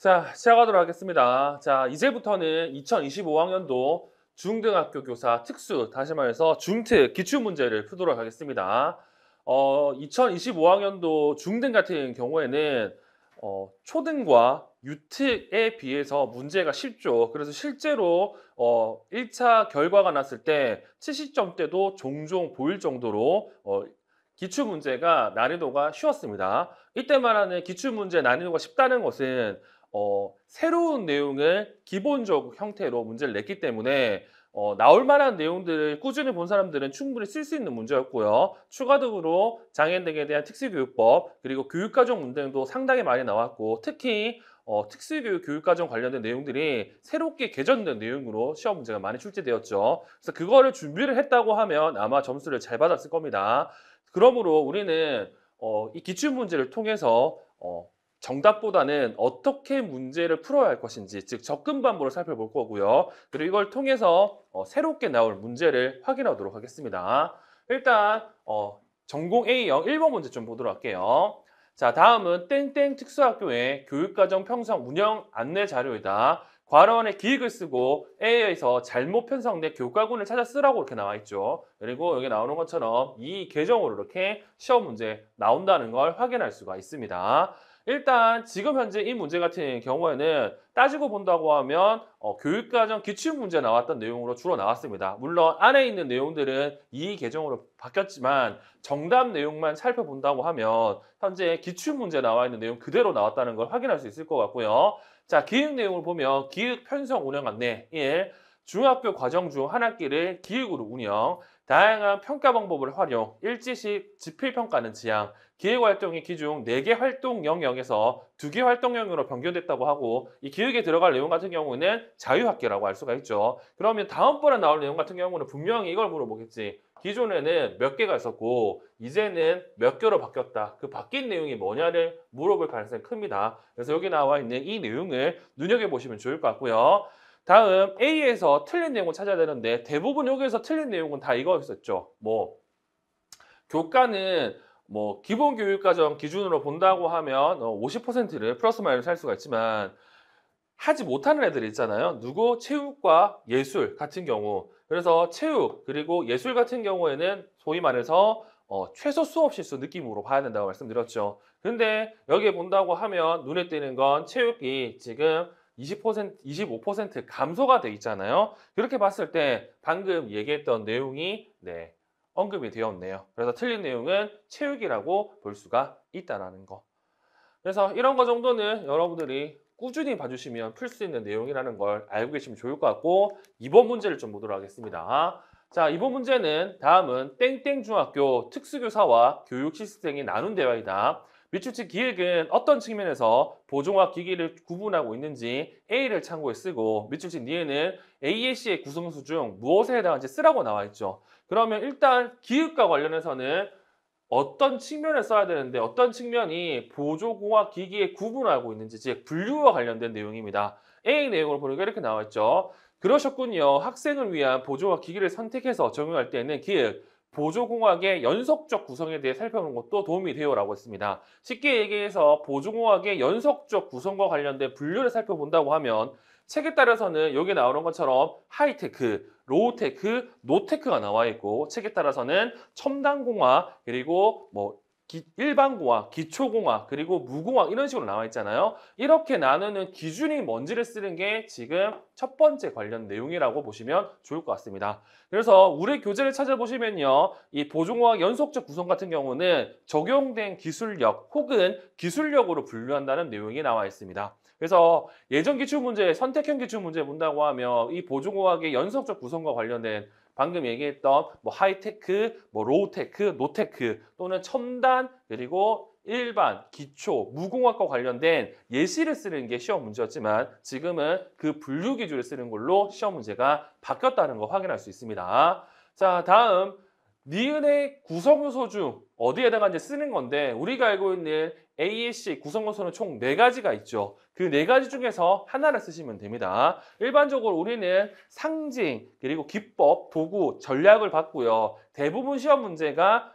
자, 시작하도록 하겠습니다. 자, 이제부터는 2025학년도 중등학교 교사 특수, 다시 말해서 중특 기출문제를 풀도록 하겠습니다. 2025학년도 중등 같은 경우에는 초등과 유특에 비해서 문제가 쉽죠. 그래서 실제로 1차 결과가 났을 때 70점대도 종종 보일 정도로 기출문제가 난이도가 쉬웠습니다. 이때 말하는 기출문제 난이도가 쉽다는 것은 새로운 내용을 기본적 형태로 문제를 냈기 때문에 나올 만한 내용들을 꾸준히 본 사람들은 충분히 쓸 수 있는 문제였고요. 추가적으로 장애인 등에 대한 특수교육법 그리고 교육과정 문제도 상당히 많이 나왔고 특히 특수교육 교육과정 관련된 내용들이 새롭게 개정된 내용으로 시험 문제가 많이 출제되었죠. 그래서 그거를 준비를 했다고 하면 아마 점수를 잘 받았을 겁니다. 그러므로 우리는 이 기출문제를 통해서 정답보다는 어떻게 문제를 풀어야 할 것인지, 즉 접근 방법을 살펴볼 거고요. 그리고 이걸 통해서 새롭게 나올 문제를 확인하도록 하겠습니다. 일단 전공 A형 1번 문제 좀 보도록 할게요. 자, 다음은 땡땡 특수학교의 교육과정 편성 운영 안내 자료이다. 괄호안에 기획을 쓰고 A에서 잘못 편성된 교과군을 찾아 쓰라고 이렇게 나와 있죠. 그리고 여기 나오는 것처럼 이 계정으로 이렇게 시험 문제 나온다는 걸 확인할 수가 있습니다. 일단 지금 현재 이 문제 같은 경우에는 따지고 본다고 하면 교육과정 기출문제 나왔던 내용으로 주로 나왔습니다. 물론 안에 있는 내용들은 이 계정으로 바뀌었지만 정답 내용만 살펴본다고 하면 현재 기출문제 나와 있는 내용 그대로 나왔다는 걸 확인할 수 있을 것 같고요. 자, 기획 내용을 보면 기획 편성 운영 안내 1. 중학교 과정 중 한 학기를 기획으로 운영, 다양한 평가 방법을 활용, 일지식 지필평가는 지향, 기획활동의 기준 4개 활동 영역에서 2개 활동 영역으로 변경됐다고 하고 이 기획에 들어갈 내용 같은 경우는 자유학계라고 알 수가 있죠. 그러면 다음번에 나올 내용 같은 경우는 분명히 이걸 물어보겠지. 기존에는 몇 개가 있었고 이제는 몇 개로 바뀌었다. 그 바뀐 내용이 뭐냐를 물어볼 가능성이 큽니다. 그래서 여기 나와 있는 이 내용을 눈여겨보시면 좋을 것 같고요. 다음 A에서 틀린 내용을 찾아야 되는데 대부분 여기에서 틀린 내용은 다 이거였었죠. 교과는 기본교육과정 기준으로 본다고 하면 50%를 플러스 마이너스 할 수가 있지만 하지 못하는 애들이 있잖아요. 누구? 체육과 예술 같은 경우. 그래서 체육 그리고 예술 같은 경우에는 소위 말해서 최소 수업 실수 느낌으로 봐야 된다고 말씀드렸죠. 근데 여기에 본다고 하면 눈에 띄는 건 체육이 지금 20%, 25% 감소가 돼 있잖아요. 그렇게 봤을 때 방금 얘기했던 내용이 언급이 되었네요. 그래서 틀린 내용은 체육이라고 볼 수가 있다는 거. 그래서 이런 거 정도는 여러분들이 꾸준히 봐주시면 풀 수 있는 내용이라는 걸 알고 계시면 좋을 것 같고 2번 문제를 좀 보도록 하겠습니다. 자, 2번 문제는 다음은 땡땡 중학교 특수교사와 교육 시스템이 나눈 대화이다. 밑줄치 기획은 어떤 측면에서 보조와 기기를 구분하고 있는지 A를 참고해 쓰고 밑줄치 D에는 AAC의 구성수 중 무엇에 해당하는지 쓰라고 나와 있죠. 그러면 일단 기획과 관련해서는 어떤 측면을 써야 되는데 어떤 측면이 보조공학 기기에 구분하고 있는지 즉 분류와 관련된 내용입니다. A 내용을 보니까 이렇게 나와 있죠. 그러셨군요. 학생을 위한 보조와 기기를 선택해서 적용할 때는 기획, 보조공학의 연속적 구성에 대해 살펴보는 것도 도움이 되요라고 했습니다. 쉽게 얘기해서 보조공학의 연속적 구성과 관련된 분류를 살펴본다고 하면 책에 따라서는 여기 나오는 것처럼 하이테크, 로우테크, 노테크가 나와 있고 책에 따라서는 첨단공학 그리고 일반공학, 기초공학, 그리고 무공학 이런 식으로 나와 있잖아요. 이렇게 나누는 기준이 뭔지를 쓰는 게 지금 첫 번째 관련 내용이라고 보시면 좋을 것 같습니다. 그래서 우리 교재를 찾아보시면요. 이 보조공학 연속적 구성 같은 경우는 적용된 기술력 혹은 기술력으로 분류한다는 내용이 나와 있습니다. 그래서 예전 기출문제, 선택형 기출문제 본다고 하면 이 보조공학의 연속적 구성과 관련된 방금 얘기했던 하이테크, 로우테크, 노테크 또는 첨단 그리고 일반, 기초, 무공학과 관련된 예시를 쓰는 게 시험 문제였지만 지금은 그 분류 기준을 쓰는 걸로 시험 문제가 바뀌었다는 거 확인할 수 있습니다. 자, 다음 니은의 구성요소 중 어디에 해당하는지 쓰는 건데 우리가 알고 있는 AAC 구성요소는 총 4가지가 있죠. 그 4가지 중에서 하나를 쓰시면 됩니다. 일반적으로 우리는 상징, 그리고 기법, 도구, 전략을 봤고요. 대부분 시험 문제가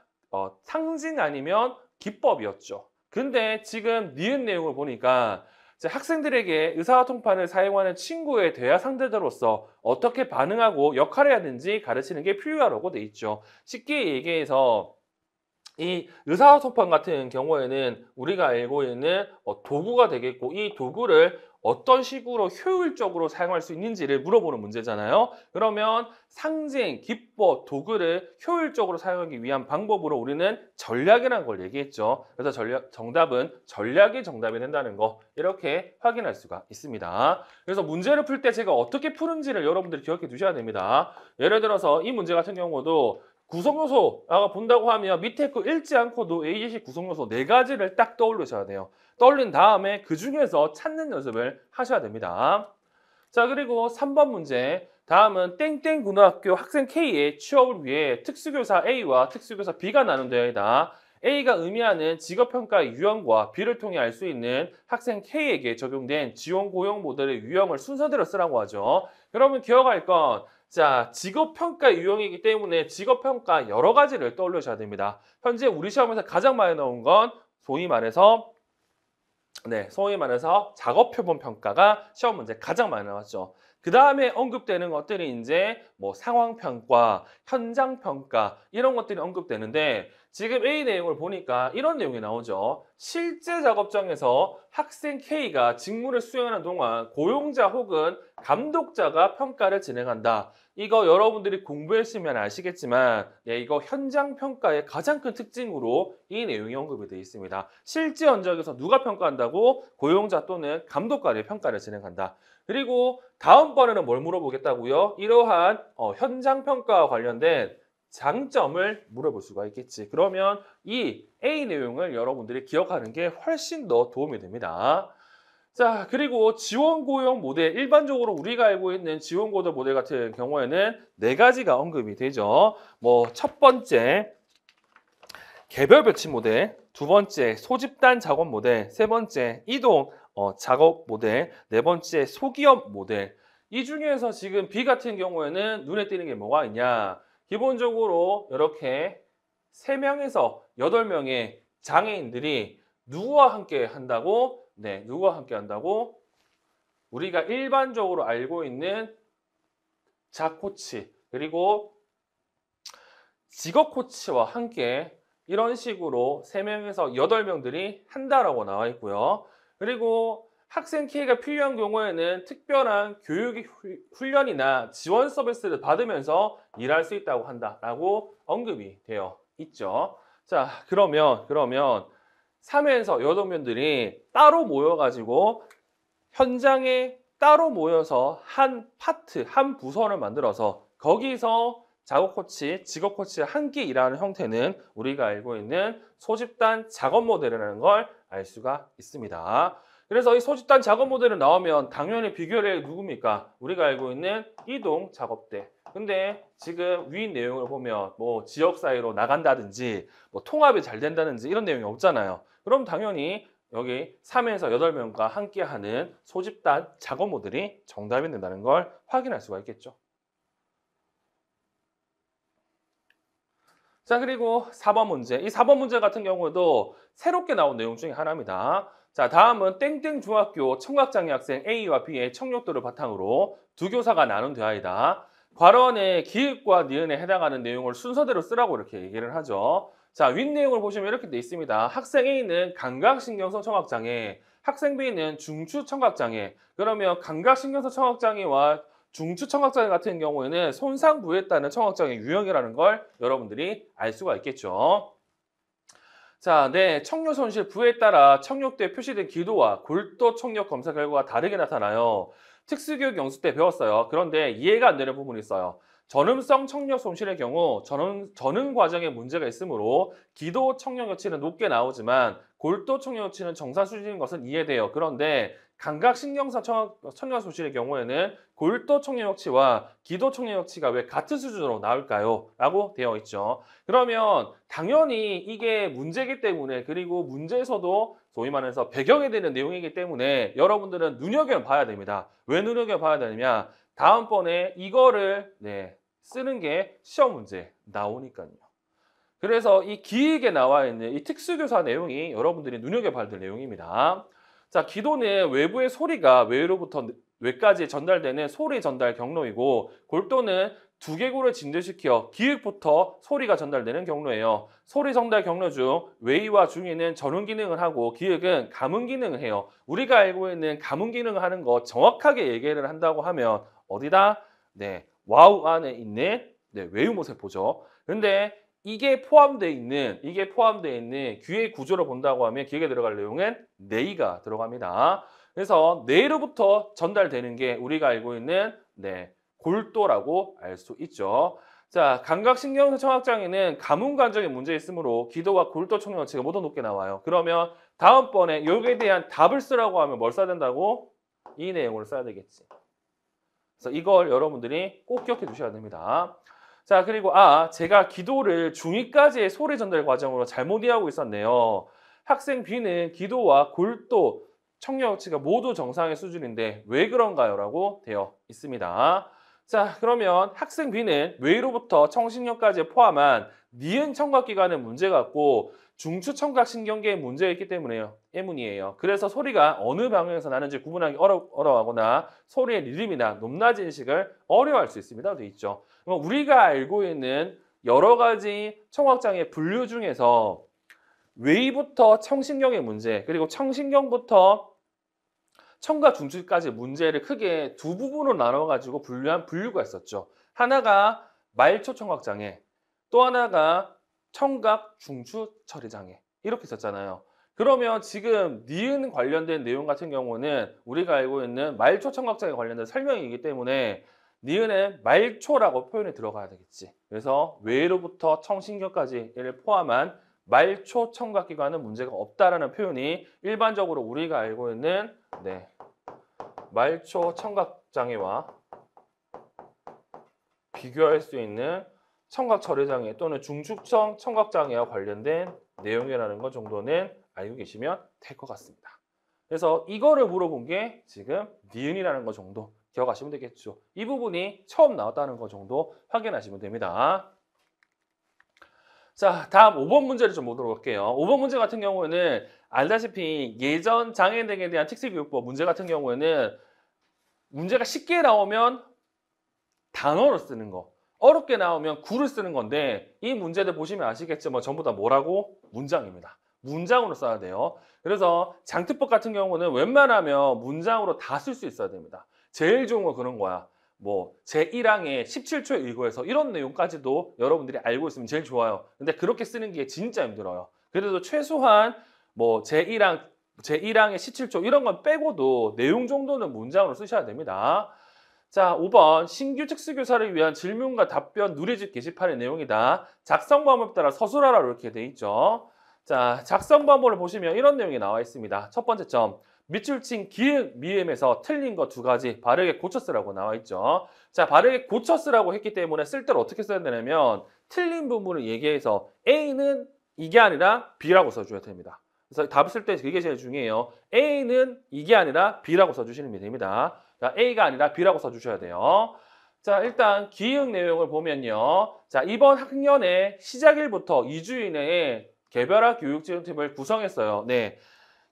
상징 아니면 기법이었죠. 근데 지금 니은 내용을 보니까 이제 학생들에게 의사소통판을 사용하는 친구의 대화 상대자로서 어떻게 반응하고 역할을 해야 되는지 가르치는 게 필요하다고 돼 있죠. 쉽게 얘기해서 이 의사소통판 같은 경우에는 우리가 알고 있는 도구가 되겠고, 이 도구를 어떤 식으로 효율적으로 사용할 수 있는지를 물어보는 문제잖아요. 그러면 상징, 기법, 도구를 효율적으로 사용하기 위한 방법으로 우리는 전략이라는 걸 얘기했죠. 그래서 정답은 전략이 정답이 된다는 거, 이렇게 확인할 수가 있습니다. 그래서 문제를 풀 때 제가 어떻게 푸는지를 여러분들이 기억해 두셔야 됩니다. 예를 들어서 이 문제 같은 경우도 구성요소가 본다고 하면 밑에 거 읽지 않고도 AGC 구성요소 4가지를 딱 떠올리셔야 돼요. 떠올린 다음에 그 중에서 찾는 연습을 하셔야 됩니다. 자, 그리고 3번 문제. 다음은 땡땡 고등학교 학생 K의 취업을 위해 특수교사 A와 특수교사 B가 나눈되어 있다. A가 의미하는 직업평가의 유형과 B를 통해 알 수 있는 학생 K에게 적용된 지원 고용 모델의 유형을 순서대로 쓰라고 하죠. 그러면 기억할 건, 자, 직업평가 유형이기 때문에 직업평가 여러 가지를 떠올리셔야 됩니다. 현재 우리 시험에서 가장 많이 나온 건 소위 말해서 작업표본 평가가 시험 문제 가장 많이 나왔죠. 그 다음에 언급되는 것들이 이제 뭐 상황평가, 현장평가 이런 것들이 언급되는데, 지금 A 내용을 보니까 이런 내용이 나오죠. 실제 작업장에서 학생 K가 직무를 수행하는 동안 고용자 혹은 감독자가 평가를 진행한다. 이거 여러분들이 공부했으면 아시겠지만, 이거 현장 평가의 가장 큰 특징으로 이 내용이 언급이 되어 있습니다. 실제 현장에서 누가 평가한다고? 고용자 또는 감독관이 평가를 진행한다. 그리고 다음번에는 뭘 물어보겠다고요? 이러한 현장 평가와 관련된 장점을 물어볼 수가 있겠지. 그러면 이 A 내용을 여러분들이 기억하는 게 훨씬 더 도움이 됩니다. 자, 그리고 지원 고용 모델, 일반적으로 우리가 알고 있는 지원 고용 모델 같은 경우에는 4가지가 언급이 되죠. 뭐 첫 번째 개별 배치 모델, 두 번째 소집단 작업 모델, 세 번째 이동 작업 모델, 네 번째 소기업 모델. 이 중에서 지금 B 같은 경우에는 눈에 띄는 게 뭐가 있냐? 기본적으로 이렇게 3명에서 8명의 장애인들이 누구와 함께 한다고? 누구와 함께 한다고? 우리가 일반적으로 알고 있는 자코치, 그리고 직업 코치와 함께 이런 식으로 3명에서 8명들이 한다라고 나와 있고요. 그리고 학생 K가 필요한 경우에는 특별한 교육 훈련이나 지원 서비스를 받으면서 일할 수 있다고 한다라고 언급이 되어 있죠. 자, 그러면 3회에서 8명들이 따로 모여가지고 현장에 따로 모여서 한 파트, 한 부서를 만들어서 거기서 작업 코치, 직업 코치와 함께 일하는 형태는 우리가 알고 있는 소집단 작업 모델이라는 걸 알 수가 있습니다. 그래서 이 소집단 작업 모델이 나오면 당연히 비교를 누굽니까? 우리가 알고 있는 이동 작업대. 근데 지금 위 내용을 보면 뭐 지역 사이로 나간다든지 뭐 통합이 잘 된다든지 이런 내용이 없잖아요. 그럼 당연히 여기 3에서 8명과 함께하는 소집단 작업 모델이 정답이 된다는 걸 확인할 수가 있겠죠. 자, 그리고 4번 문제. 이 4번 문제 같은 경우도 새롭게 나온 내용 중에 하나입니다. 자, 다음은 땡땡 중학교 청각장애 학생 A와 B의 청력도를 바탕으로 두 교사가 나눈 대화이다. 괄호안에 기읍과 니은에 해당하는 내용을 순서대로 쓰라고 이렇게 얘기를 하죠. 자, 윗 내용을 보시면 이렇게 돼 있습니다. 학생 A는 감각신경성 청각장애, 학생 B는 중추청각장애. 그러면 감각신경성 청각장애와 중추청각장애 같은 경우에는 손상 부에 따른 청각장애 유형이라는 걸 여러분들이 알 수가 있겠죠. 자, 청력 손실 부에 따라 청력도에 표시된 기도와 골도 청력 검사 결과가 다르게 나타나요. 특수교육 연수 때 배웠어요. 그런데 이해가 안 되는 부분이 있어요. 전음성 청력 손실의 경우 전음 과정에 문제가 있으므로 기도 청력 여치는 높게 나오지만 골도 청력 여치는 정상 수준인 것은 이해돼요. 그런데 감각신경성 청력 손실의 경우에는 골도 청력 여치와 기도 청력 여치가 왜 같은 수준으로 나올까요? 라고 되어 있죠. 그러면 당연히 이게 문제이기 때문에, 그리고 문제에서도 소위 말해서 배경에 되는 내용이기 때문에 여러분들은 눈여겨봐야 됩니다. 왜 눈여겨봐야 되느냐? 다음번에 이거를 쓰는 게 시험 문제 나오니까요. 그래서 이 기획에 나와 있는 이 특수교사 내용이 여러분들이 눈여겨봐야 될 내용입니다. 자, 기도는 외부의 소리가 외로부터 뇌까지 전달되는 소리 전달 경로이고, 골도는 두개골을 진두시켜 기읍부터 소리가 전달되는 경로예요. 소리 전달 경로 중 외의와 중의는 전운 기능을 하고 기읍은 감응 기능을 해요. 우리가 알고 있는 감응 기능을 하는 거 정확하게 얘기를 한다고 하면 어디다? 네, 와우 안에 있는 외유모세포죠. 근데 이게 포함되어 있는 귀의 구조를 본다고 하면 기억에 들어갈 내용은 뇌가 들어갑니다. 그래서 뇌로부터 전달되는 게 우리가 알고 있는 골도라고 알 수 있죠. 자, 감각신경 청각장애는 감흥 감정에 문제 있으므로 기도와 골도 청력치가 모두 높게 나와요. 그러면 다음번에 여기에 대한 답을 쓰라고 하면 뭘 써야 된다고? 이 내용을 써야 되겠지. 그래서 이걸 여러분들이 꼭 기억해 두셔야 됩니다. 자, 그리고 제가 기도를 중2까지의 소리 전달 과정으로 잘못 이해하고 있었네요. 학생 B는 기도와 골도 청력치가 모두 정상의 수준인데 왜 그런가요? 라고 되어 있습니다. 자, 그러면 학생 B는 외로부터 청신경까지 포함한 니은 청각기관에 문제가 있고 중추 청각신경계에 문제가 있기 때문이에요. 그래서 소리가 어느 방향에서 나는지 구분하기 어려워하거나 소리의 리듬이나 높낮이 인식을 어려워할 수 있습니다. 돼 있죠. 그럼 우리가 알고 있는 여러 가지 청각장애 분류 중에서 외부부터 청신경의 문제, 그리고 청신경부터 청각 중추까지 문제를 크게 두 부분으로 나눠가지고 분류한 분류가 있었죠. 하나가 말초 청각장애, 또 하나가 청각 중추 처리장애 이렇게 있었잖아요. 그러면 지금 니은 관련된 내용 같은 경우는 우리가 알고 있는 말초 청각장애 관련된 설명이기 때문에 니은의 말초라고 표현이 들어가야 되겠지. 그래서 외로부터 청신경까지를 포함한 말초 청각기관은 문제가 없다라는 표현이 일반적으로 우리가 알고 있는 말초 청각장애와 비교할 수 있는 청각 처리장애 또는 중축청 청각장애와 관련된 내용이라는 것 정도는 알고 계시면 될 것 같습니다. 그래서 이거를 물어본 게 지금 니은이라는 것 정도 기억하시면 되겠죠. 이 부분이 처음 나왔다는 것 정도 확인하시면 됩니다. 자, 다음 5번 문제를 좀 보도록 할게요. 5번 문제 같은 경우에는 알다시피 예전 장애 등에 대한 특수교육법 문제 같은 경우에는 문제가 쉽게 나오면 단어를 쓰는 거, 어렵게 나오면 구를 쓰는 건데 이 문제들 보시면 아시겠지만 전부 다 뭐라고? 문장입니다. 문장으로 써야 돼요. 그래서 장특법 같은 경우는 웬만하면 문장으로 다 쓸 수 있어야 됩니다. 제일 좋은 건 그런 거야. 뭐 제1항의 17초 일고에서 이런 내용까지도 여러분들이 알고 있으면 제일 좋아요. 근데 그렇게 쓰는 게 진짜 힘들어요. 그래도 최소한 뭐 제1항의 17초 이런 건 빼고도 내용 정도는 문장으로 쓰셔야 됩니다. 자, 5번 신규 특수교사를 위한 질문과 답변 누리집 게시판의 내용이다. 작성 방법에 따라 서술하라 이렇게 돼 있죠. 자, 작성 방법을 보시면 이런 내용이 나와 있습니다. 첫 번째 점, 밑줄 친 기역, 미음에서 틀린 거 두 가지 바르게 고쳐 쓰라고 나와 있죠. 자, 바르게 고쳐 쓰라고 했기 때문에 쓸 때를 어떻게 써야 되냐면 틀린 부분을 얘기해서 A는 이게 아니라 B라고 써줘야 됩니다. 그래서 답을 쓸 때 그게 제일 중요해요. A는 이게 아니라 B라고 써주시면 됩니다. 자, A가 아니라 B라고 써주셔야 돼요. 자, 일단 기역 내용을 보면요. 자, 이번 학년의 시작일부터 2주 이내에 개별화 교육지원팀을 구성했어요. 네,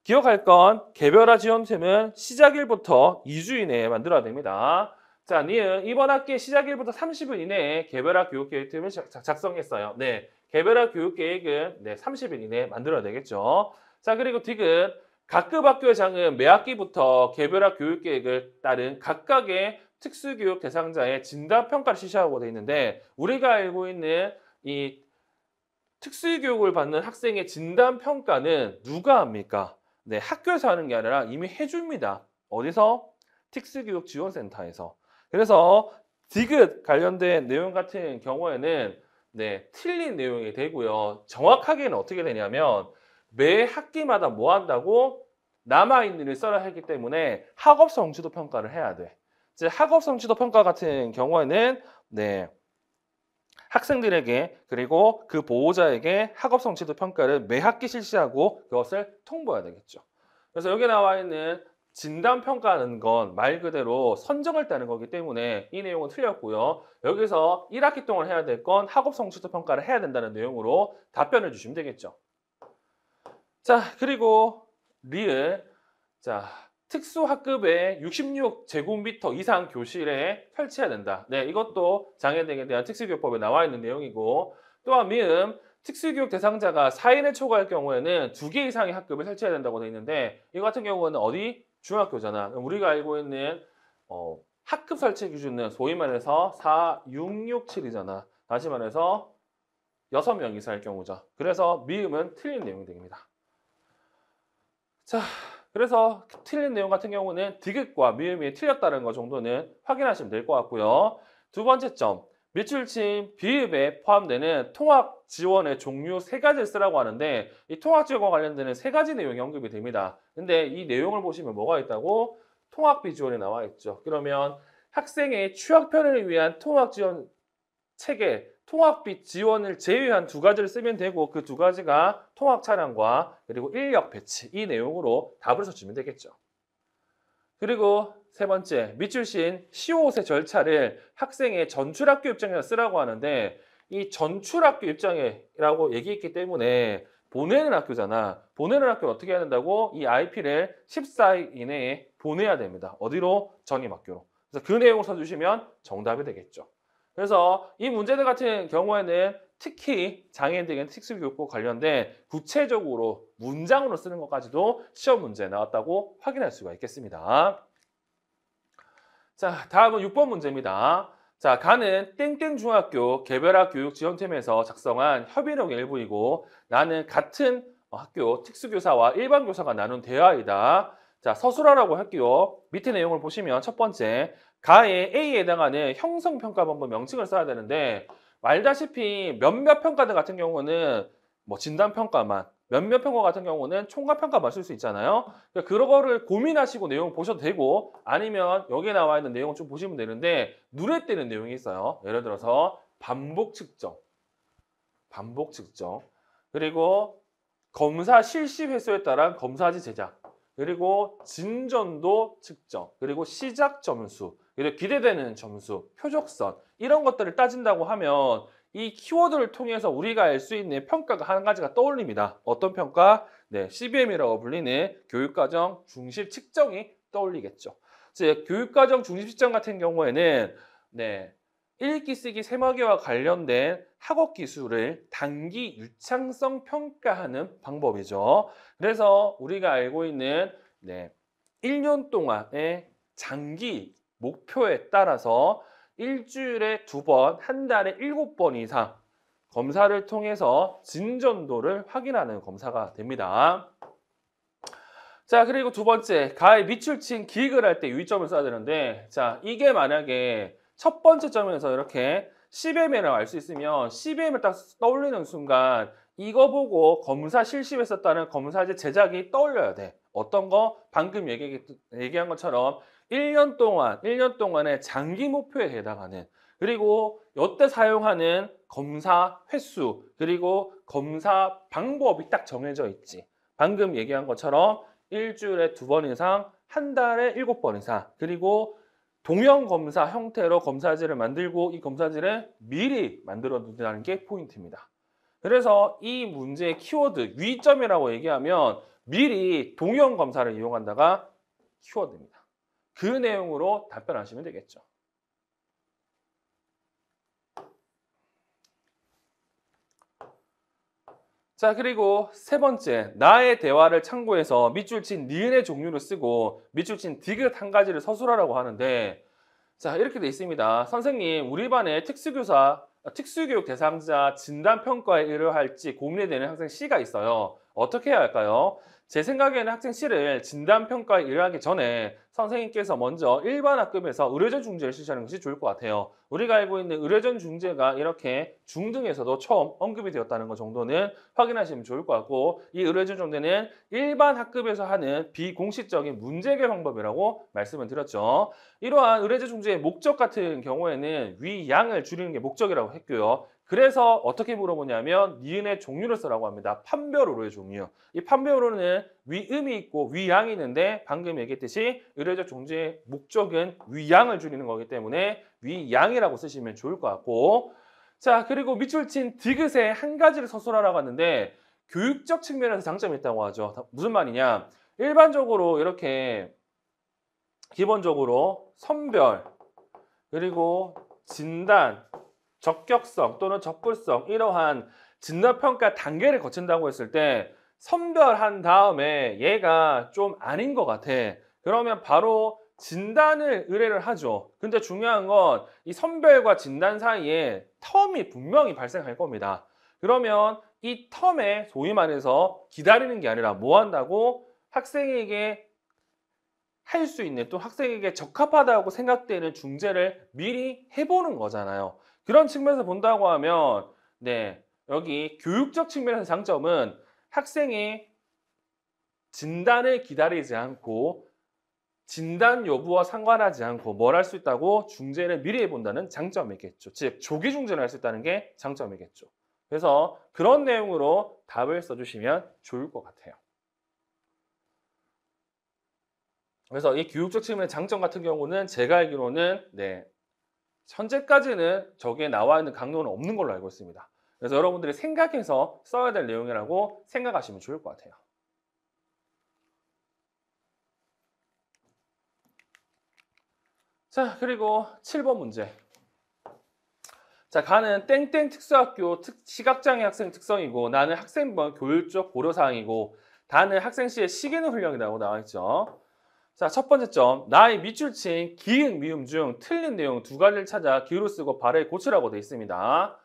기억할 건 개별화 지원팀은 시작일부터 2주 이내에 만들어야 됩니다. 자, 니은 이번 학기 시작일부터 30일 이내에 개별화 교육계획팀을 작성했어요. 네, 개별화 교육계획은 30일 이내에 만들어야 되겠죠. 자, 그리고 디귿 각급 학교의 장은 매 학기부터 개별화 교육계획을 따른 각각의 특수교육 대상자의 진단평가를 실시하고 되어 있는데 우리가 알고 있는 이 특수교육을 받는 학생의 진단평가는 누가 합니까? 네, 학교에서 하는 게 아니라 이미 해줍니다. 어디서? 특수교육지원센터에서. 그래서 디귿 관련된 내용 같은 경우에는 틀린 내용이 되고요. 정확하게는 어떻게 되냐면 매 학기마다 뭐 한다고? 남아있는 일을 써야 하기 때문에 학업 성취도 평가를 해야 돼. 이제 학업 성취도 평가 같은 경우에는 학생들에게 그리고 그 보호자에게 학업 성취도 평가를 매 학기 실시하고 그것을 통보해야 되겠죠. 그래서 여기 나와 있는 진단 평가하는 건 말 그대로 선정을 따는 거기 때문에 이 내용은 틀렸고요. 여기서 1학기 동안 해야 될 건 학업 성취도 평가를 해야 된다는 내용으로 답변을 주시면 되겠죠. 자, 그리고 리을 자, 특수학급에 66제곱미터 이상 교실에 설치해야 된다. 네, 이것도 장애등에 대한 특수교육법에 나와 있는 내용이고, 또한 미음 특수교육 대상자가 4인에 초과할 경우에는 2개 이상의 학급을 설치해야 된다고 되어 있는데, 이거 같은 경우는 어디? 중학교잖아. 우리가 알고 있는 학급 설치 기준은 소위 말해서 4667이잖아. 다시 말해서 6명 이상일 경우죠. 그래서 미음은 틀린 내용이 됩니다. 자, 그래서 틀린 내용 같은 경우는 디귿과 미음이 틀렸다는 것 정도는 확인하시면 될 것 같고요. 두 번째 점, 밑줄친 비읍에 포함되는 통학 지원의 종류 3가지를 쓰라고 하는데, 이 통학 지원과 관련되는 3가지 내용이 언급이 됩니다. 근데 이 내용을 보시면 뭐가 있다고? 통학비 지원이 나와 있죠. 그러면 학생의 취학 편의를 위한 통학 지원 체계, 통학비 지원을 제외한 2가지를 쓰면 되고, 그 2가지가 통학 차량과 그리고 인력 배치, 이 내용으로 답을 써주면 되겠죠. 그리고 세 번째, 밑줄신 시옷의 절차를 학생의 전출학교 입장에서 쓰라고 하는데, 이 전출학교 입장이라고 얘기했기 때문에 보내는 학교잖아. 보내는 학교를 어떻게 해야 된다고? 이 IP를 14일 이내에 보내야 됩니다. 어디로? 전임학교로. 그래서 그 내용을 써주시면 정답이 되겠죠. 그래서 이 문제들 같은 경우에는 특히 장애인 등의 특수교육과 관련된 구체적으로 문장으로 쓰는 것까지도 시험 문제에 나왔다고 확인할 수가 있겠습니다. 자, 다음은 6번 문제입니다. 자, 가는 땡땡 중학교 개별화 교육 지원팀에서 작성한 협의록 일부이고, 나는 같은 학교 특수교사와 일반 교사가 나눈 대화이다. 자, 서술하라고 할게요. 밑에 내용을 보시면 첫 번째, 가의 A에 해당하는 형성평가본부 명칭을 써야 되는데, 알다시피 몇몇 평가들 같은 경우는 뭐 진단평가만, 몇몇 평가 같은 경우는 총괄평가만 쓸 수 있잖아요. 그러니까 그런 거를 고민하시고 내용 보셔도 되고, 아니면 여기에 나와 있는 내용을 좀 보시면 되는데, 눈에 띄는 내용이 있어요. 예를 들어서 반복 측정, 그리고 검사 실시 횟수에 따른 검사지 제작, 그리고 진전도 측정, 그리고 시작 점수, 그리고 기대되는 점수, 표적선, 이런 것들을 따진다고 하면 이 키워드를 통해서 우리가 알 수 있는 평가가 한 가지가 떠올립니다. 어떤 평가? 네, CBM이라고 불리는 교육과정 중심 측정이 떠올리겠죠. 즉, 교육과정 중심 측정 같은 경우에는 읽기, 쓰기, 세마개와 관련된 학업 기술을 단기 유창성 평가하는 방법이죠. 그래서 우리가 알고 있는 1년 동안의 장기 목표에 따라서 일주일에 2번, 한 달에 7번 이상 검사를 통해서 진전도를 확인하는 검사가 됩니다. 자, 그리고 두 번째, 가의 밑줄친 기획을 할 때 유의점을 써야 되는데, 자, 이게 만약에 첫 번째 점에서 이렇게 CBM이라고 알 수 있으면 CBM을 딱 떠올리는 순간 이거 보고 검사 실시했었다는 검사제 제작이 떠올려야 돼. 어떤 거? 방금 얘기한 것처럼 1년 동안의 장기 목표에 해당하는, 그리고 이때 사용하는 검사 횟수, 그리고 검사 방법이 딱 정해져 있지. 방금 얘기한 것처럼 일주일에 2번 이상, 한 달에 7번 이상, 그리고 동형 검사 형태로 검사지를 만들고 이 검사지를 미리 만들어 두는 게 포인트입니다. 그래서 이 문제의 키워드, 위점이라고 얘기하면 미리 동형 검사를 이용한다가 키워드입니다. 그 내용으로 답변하시면 되겠죠. 자, 그리고 세 번째, 나의 대화를 참고해서 밑줄친 니은의 종류를 쓰고 밑줄친 디귿 한 가지를 서술하라고 하는데, 자, 이렇게 돼 있습니다. 선생님, 우리 반에 특수교육 대상자 진단평가에 의뢰할지 고민이 되는 학생 C가 있어요. 어떻게 해야 할까요? 제 생각에는 학생 C를 진단평가에 의뢰하기 전에 선생님께서 먼저 일반 학급에서 의뢰전 중재를 실시하는 것이 좋을 것 같아요. 우리가 알고 있는 의뢰전 중재가 이렇게 중등에서도 처음 언급이 되었다는 것 정도는 확인하시면 좋을 것 같고, 이 의뢰전 중재는 일반 학급에서 하는 비공식적인 문제 해결 방법이라고 말씀을 드렸죠. 이러한 의뢰전 중재의 목적 같은 경우에는 위양을 줄이는 게 목적이라고 했고요. 그래서 어떻게 물어보냐면 니은의 종류를 쓰라고 합니다. 판별어로의 종류. 이 판별어로는 위음이 있고 위양이 있는데, 방금 얘기했듯이 의뢰적 종지의 목적은 위양을 줄이는 거기 때문에 위양이라고 쓰시면 좋을 것 같고, 자, 그리고 밑줄친 디귿의 한 가지를 서술하라고 하는데 교육적 측면에서 장점이 있다고 하죠. 무슨 말이냐? 일반적으로 이렇게 기본적으로 선별, 그리고 진단, 적격성 또는 적불성 이러한 진단평가 단계를 거친다고 했을 때 선별한 다음에 얘가 좀 아닌 것 같아. 그러면 바로 진단을 의뢰를 하죠. 근데 중요한 건 이 선별과 진단 사이에 텀이 분명히 발생할 겁니다. 그러면 이 텀에 소위 말해서 기다리는 게 아니라 뭐 한다고? 학생에게 할 수 있는 또 학생에게 적합하다고 생각되는 중재를 미리 해보는 거잖아요. 그런 측면에서 본다고 하면 네, 여기 교육적 측면에서 장점은 학생의 진단을 기다리지 않고 진단 여부와 상관하지 않고 뭘 할 수 있다고 중재를 미리 해본다는 장점이겠죠. 즉 조기 중재를 할 수 있다는 게 장점이겠죠. 그래서 그런 내용으로 답을 써주시면 좋을 것 같아요. 그래서 이 교육적 측면의 장점 같은 경우는 제가 알기로는 네, 현재까지는 저기에 나와 있는 강론은 없는 걸로 알고 있습니다. 그래서 여러분들이 생각해서 써야 될 내용이라고 생각하시면 좋을 것 같아요. 자, 그리고 7번 문제. 자, 가는 땡땡 특수학교 시각장애 학생 특성이고 나는 학생번 교육적 고려사항이고 다는 학생 시의 시기능 훈련이라고 나와 있죠. 자, 첫 번째 점. 나의 밑줄친 기응, 미음 중 틀린 내용 두 가지를 찾아 기호를 쓰고 발에 고치라고 되어 있습니다.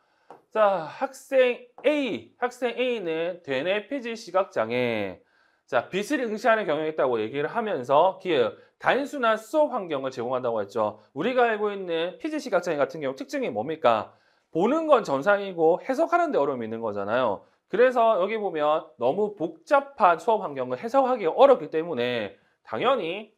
자, 학생 A는 되뇌 피지 시각장애. 자, 빛을 응시하는 경향이 있다고 얘기를 하면서 기억, 단순한 수업 환경을 제공한다고 했죠. 우리가 알고 있는 피지 시각장애 같은 경우 특징이 뭡니까? 보는 건 정상이고 해석하는 데 어려움이 있는 거잖아요. 그래서 여기 보면 너무 복잡한 수업 환경을 해석하기 어렵기 때문에 당연히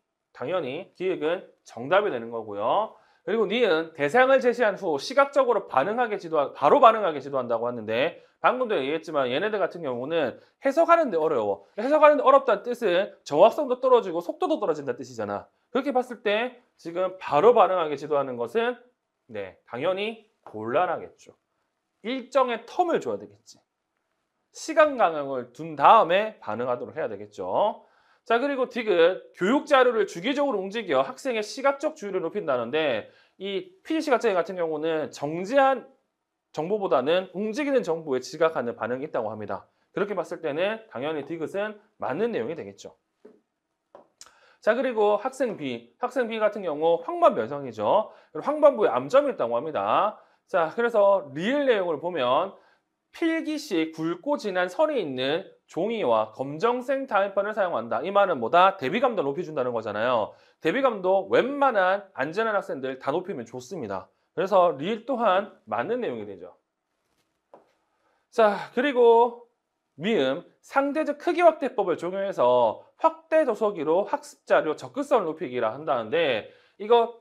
기획은 정답이 되는 거고요. 그리고 니은 대상을 제시한 후 시각적으로 바로 반응하게 지도한다고 하는데 방금도 얘기했지만 얘네들 같은 경우는 해석하는데 어려워. 해석하는데 어렵다는 뜻은 정확성도 떨어지고 속도도 떨어진다는 뜻이잖아. 그렇게 봤을 때 지금 바로 반응하게 지도하는 것은 네, 당연히 곤란하겠죠. 일정의 텀을 줘야 되겠지. 시간 간격을 둔 다음에 반응하도록 해야 되겠죠. 자, 그리고 디귿, 교육 자료를 주기적으로 움직여 학생의 시각적 주의를 높인다는데 이 피지 시각장애 같은 경우는 정지한 정보보다는 움직이는 정보에 지각하는 반응이 있다고 합니다. 그렇게 봤을 때는 당연히 디귿은 맞는 내용이 되겠죠. 자, 그리고 학생 B 같은 경우 황반변성이죠. 황반부에 암점이 있다고 합니다. 자, 그래서 리을 내용을 보면 필기시 굵고 진한 선이 있는 종이와 검정색 다이판을 사용한다. 이 말은 뭐다? 대비감도 높여준다는 거잖아요. 대비감도 웬만한 안전한 학생들 다 높이면 좋습니다. 그래서 리을 또한 맞는 내용이 되죠. 자, 그리고 미음, 상대적 크기 확대법을 적용해서 확대 도서기로 학습자료 접근성을 높이기라 한다는데 이거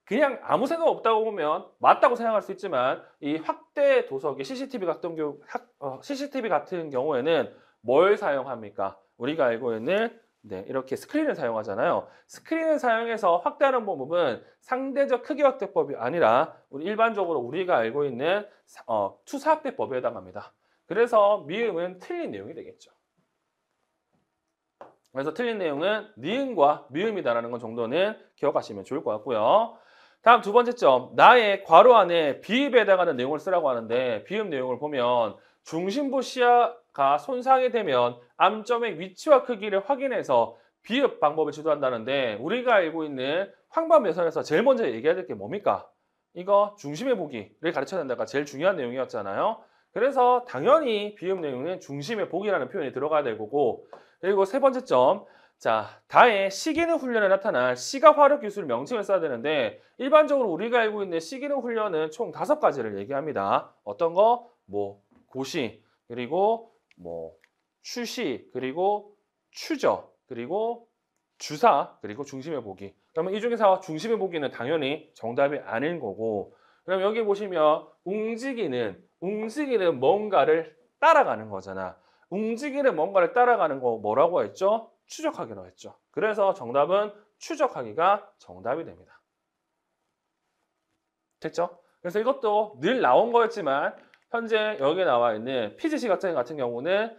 그냥 아무 생각 없다고 보면 맞다고 생각할 수 있지만 이 확대 도서기 CCTV 같은 경우에는 뭘 사용합니까? 우리가 알고 있는 네, 이렇게 스크린을 사용하잖아요. 스크린을 사용해서 확대하는 방법은 상대적 크기 확대법이 아니라 일반적으로 우리가 알고 있는 투사 확대법에 해당합니다. 그래서 미음은 틀린 내용이 되겠죠. 그래서 틀린 내용은 니은과 미음이다라는 것 정도는 기억하시면 좋을 것 같고요. 다음 두 번째 점, 나의 괄호 안에 비읍에 해당하는 내용을 쓰라고 하는데 비읍 내용을 보면 중심부 시야가 손상이 되면 암점의 위치와 크기를 확인해서 비읍 방법을 지도한다는데 우리가 알고 있는 황반변성에서 제일 먼저 얘기해야 될 게 뭡니까? 이거 중심의 보기를 가르쳐야 된다가 제일 중요한 내용이었잖아요. 그래서 당연히 비읍 내용은 중심의 보기라는 표현이 들어가야 될 거고 그리고 세 번째 점, 자, 다의 시기능 훈련에 나타난 시각 화력 기술 명칭을 써야 되는데 일반적으로 우리가 알고 있는 시기능 훈련은 총 5가지를 얘기합니다. 어떤 거? 뭐 고시, 그리고 뭐 추시, 그리고 추적, 그리고 주사, 그리고 중심의 보기. 그러면 이 중에서 중심의 보기는 당연히 정답이 아닌 거고 그럼 여기 보시면 움직이는 뭔가를 따라가는 거잖아. 움직이는 뭔가를 따라가는 거 뭐라고 했죠? 추적하기로 했죠. 그래서 정답은 추적하기가 정답이 됩니다. 됐죠? 그래서 이것도 늘 나온 거였지만 현재 여기에 나와 있는 피지 시각장애 같은 경우는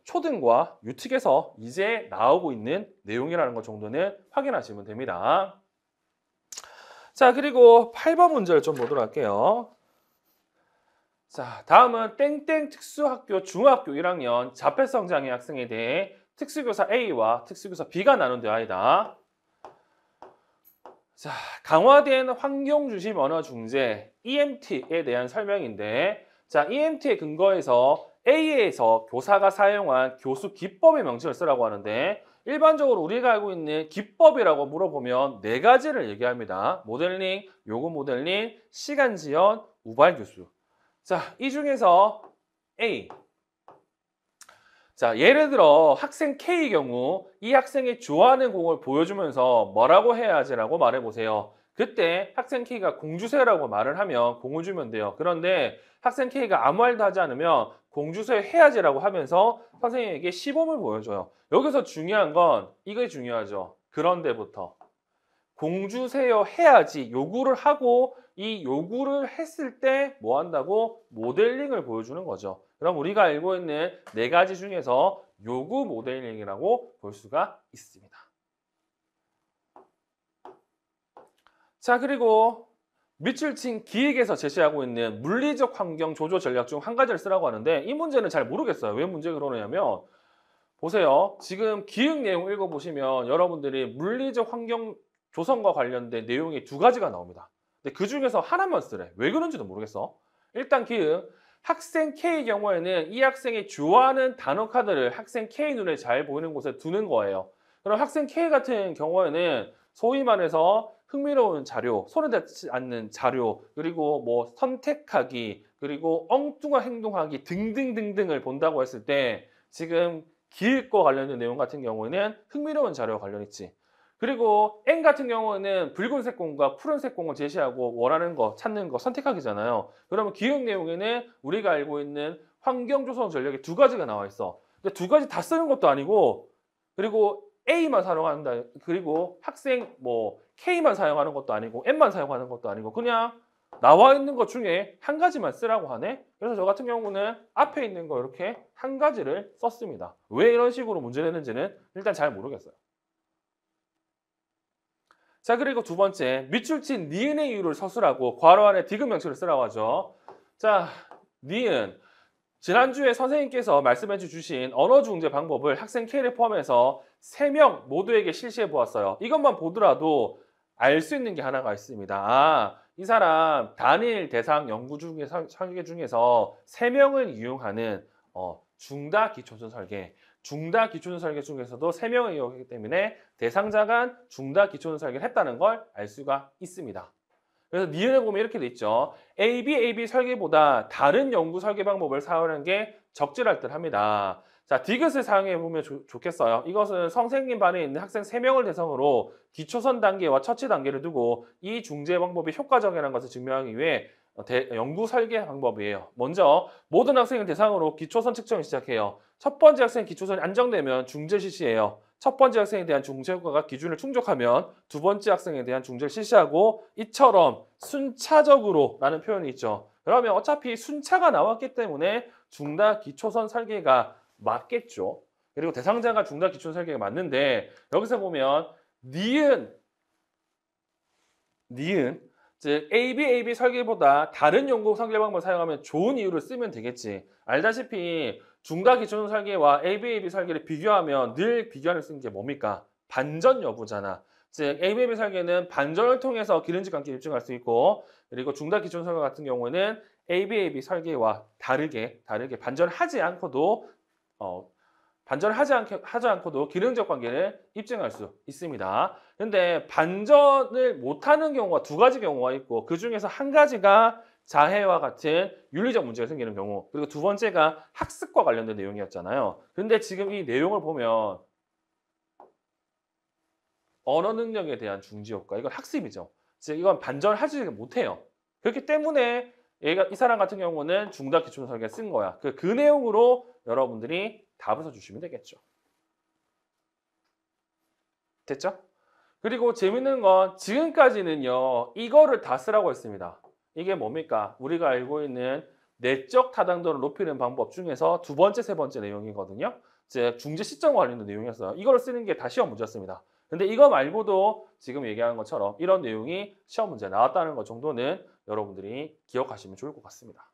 초등과 유특에서 이제 나오고 있는 내용이라는 것 정도는 확인하시면 됩니다. 자, 그리고 8번 문제를 좀 보도록 할게요. 자, 다음은 땡땡 특수학교 중학교 1학년 자폐성 장애 학생에 대해 특수교사 A와 특수교사 B가 나눈 대화이다. 자, 강화된 환경중심 언어 중재 EMT에 대한 설명인데, 자, EMT의 근거에서 A에서 교사가 사용한 교수 기법의 명칭을 쓰라고 하는데, 일반적으로 우리가 알고 있는 기법이라고 물어보면 네 가지를 얘기합니다. 모델링, 요구 모델링, 시간 지연, 우발 교수. 자, 이 중에서 A. 자, 예를 들어 학생 K의 경우 이 학생이 좋아하는 공을 보여주면서 뭐라고 해야지라고 말해보세요. 그때 학생 K가 공 주세요라고 말을 하면 공을 주면 돼요. 그런데 학생 K가 아무 말도 하지 않으면 공 주세요 해야지라고 하면서 선생님에게 시범을 보여줘요. 여기서 중요한 건 이게 중요하죠. 그런데부터 공 주세요 해야지 요구를 하고 이 요구를 했을 때 뭐 한다고? 모델링을 보여주는 거죠. 그럼 우리가 알고 있는 네 가지 중에서 요구 모델링이라고 볼 수가 있습니다. 자, 그리고 밑줄 친 기획에서 제시하고 있는 물리적 환경 조조 전략 중 한 가지를 쓰라고 하는데 이 문제는 잘 모르겠어요. 왜 문제가 그러냐면 보세요. 지금 기획 내용 읽어보시면 여러분들이 물리적 환경 조성과 관련된 내용이 두 가지가 나옵니다. 근데 그 중에서 하나만 쓰래. 왜 그런지도 모르겠어. 일단 기획. 학생 K의 경우에는 이 학생이 좋아하는 단어 카드를 학생 K 눈에 잘 보이는 곳에 두는 거예요. 그럼 학생 K 같은 경우에는 소위 말해서 흥미로운 자료, 손에 닿지 않는 자료, 그리고 뭐 선택하기, 그리고 엉뚱한 행동하기 등등등등을 본다고 했을 때 지금 기획과 관련된 내용 같은 경우에는 흥미로운 자료와 관련 있지. 그리고 N 같은 경우는 붉은색 공과 푸른색 공을 제시하고 원하는 거, 찾는 거 선택하기잖아요. 그러면 기획 내용에는 우리가 알고 있는 환경 조성 전략이 두 가지가 나와 있어. 근데 두 가지 다 쓰는 것도 아니고, 그리고 A만 사용한다. 그리고 학생 뭐 K만 사용하는 것도 아니고 N만 사용하는 것도 아니고 그냥 나와 있는 것 중에 한 가지만 쓰라고 하네. 그래서 저 같은 경우는 앞에 있는 거 이렇게 한 가지를 썼습니다. 왜 이런 식으로 문제를 냈는지는 일단 잘 모르겠어요. 자, 그리고 두 번째, 밑줄 친 니은의 이유를 서술하고 괄호 안에 디귿 명칭을 쓰라고 하죠. 자, 니은. 지난주에 선생님께서 말씀해 주신 언어 중재 방법을 학생 K를 포함해서 3명 모두에게 실시해 보았어요. 이것만 보더라도 알 수 있는 게 하나가 있습니다. 아, 이 사람 단일 대상 연구 설계 중에서 3명을 이용하는 중다 기초전 설계. 중다 기초전 설계 중에서도 3명을 이용하기 때문에 대상자가 중다 기초전 설계를 했다는 걸 알 수가 있습니다. 그래서 니은에 보면 이렇게 돼 있죠. AB 설계보다 다른 연구 설계 방법을 사용하는 게 적절할 듯 합니다. 자, 디귿을 사용해 보면 좋겠어요. 이것은 선생님 반에 있는 학생 3명을 대상으로 기초선 단계와 처치 단계를 두고 이 중재 방법이 효과적이라는 것을 증명하기 위해 연구 설계 방법이에요. 먼저 모든 학생을 대상으로 기초선 측정을 시작해요. 첫 번째 학생 기초선이 안정되면 중재 실시해요. 첫 번째 학생에 대한 중재 효과가 기준을 충족하면 두 번째 학생에 대한 중재를 실시하고 이처럼 순차적으로 라는 표현이 있죠. 그러면 어차피 순차가 나왔기 때문에 중다 기초선 설계가 맞겠죠. 그리고 대상자가 중다 기초선 설계가 맞는데 여기서 보면 니은 즉 AB 설계보다 다른 연구 설계 방법을 사용하면 좋은 이유를 쓰면 되겠지. 알다시피 중다 기초선 설계와 AB 설계를 비교하면 늘 비교하는 쓰는 게 뭡니까? 반전 여부잖아. 즉 AB 설계는 반전을 통해서 기름질 관계 입증할 수 있고 그리고 중다 기초선 설계 같은 경우에는 AB 설계와 다르게 반전하지 않고도 하지 않고도 기능적 관계를 입증할 수 있습니다. 근데 반전을 못하는 경우가 두 가지 경우가 있고 그 중에서 한 가지가 자해와 같은 윤리적 문제가 생기는 경우 그리고 두 번째가 학습과 관련된 내용이었잖아요. 근데 지금 이 내용을 보면 언어 능력에 대한 중지 효과 이건 학습이죠. 즉 이건 반전하지 못해요. 그렇기 때문에 이 사람 같은 경우는 중다 기초 설계 쓴 거야. 그 내용으로 여러분들이 답을 써주시면 되겠죠. 됐죠? 그리고 재밌는 건 지금까지는요. 이거를 다 쓰라고 했습니다. 이게 뭡니까? 우리가 알고 있는 내적 타당도를 높이는 방법 중에서 두 번째, 세 번째 내용이거든요. 즉 중재 시점과 관련된 내용이었어요. 이걸 쓰는 게 다 시험 문제였습니다. 근데 이거 말고도 지금 얘기하는 것처럼 이런 내용이 시험 문제에 나왔다는 것 정도는 여러분들이 기억하시면 좋을 것 같습니다.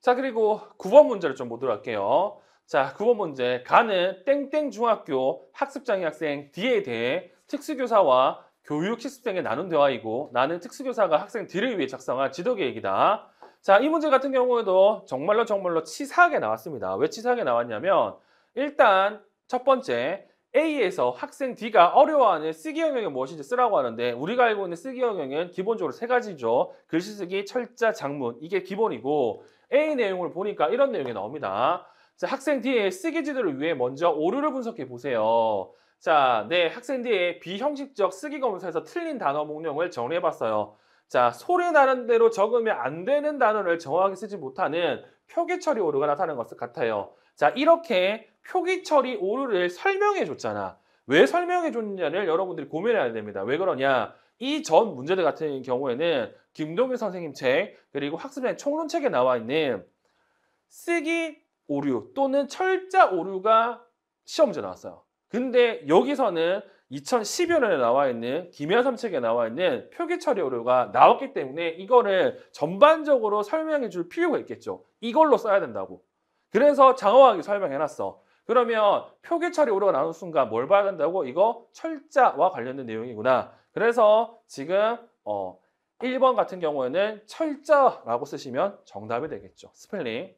자, 그리고 9번 문제를 좀 보도록 할게요. 자, 9번 문제. 가는 땡땡 중학교 학습장애 학생 D에 대해 특수교사와 교육 시스템에 나눈 대화이고 나는 특수교사가 학생 D를 위해 작성한 지도계획이다. 자, 이 문제 같은 경우에도 정말로 치사하게 나왔습니다. 왜 치사하게 나왔냐면 일단 첫 번째 A에서 학생 D가 어려워하는 쓰기 영역이 무엇인지 쓰라고 하는데 우리가 알고 있는 쓰기 영역은 기본적으로 세 가지죠. 글씨 쓰기, 철자, 작문 이게 기본이고 A 내용을 보니까 이런 내용이 나옵니다. 자, 학생 D의 쓰기 지도를 위해 먼저 오류를 분석해 보세요. 자, 네, 학생 D의 비형식적 쓰기 검사에서 틀린 단어 목록을 정리해 봤어요. 자, 소리 나는 대로 적으면 안 되는 단어를 정확하게 쓰지 못하는 표기 처리 오류가 나타나는 것 같아요. 자, 이렇게 표기 처리 오류를 설명해 줬잖아. 왜 설명해 줬느냐를 여러분들이 고민해야 됩니다. 왜 그러냐? 이 전 문제들 같은 경우에는 김동일 선생님 책 그리고 학습장애 총론책에 나와 있는 쓰기 오류 또는 철자 오류가 시험 문제 나왔어요. 근데 여기서는 2012년에 나와 있는 김현삼 책에 나와 있는 표기 처리 오류가 나왔기 때문에 이거를 전반적으로 설명해 줄 필요가 있겠죠. 이걸로 써야 된다고. 그래서 장황하게 설명해놨어. 그러면 표기 처리 오류가 나오는 순간 뭘 봐야 된다고? 이거 철자와 관련된 내용이구나. 그래서 지금 1번 같은 경우에는 철자라고 쓰시면 정답이 되겠죠. 스펠링.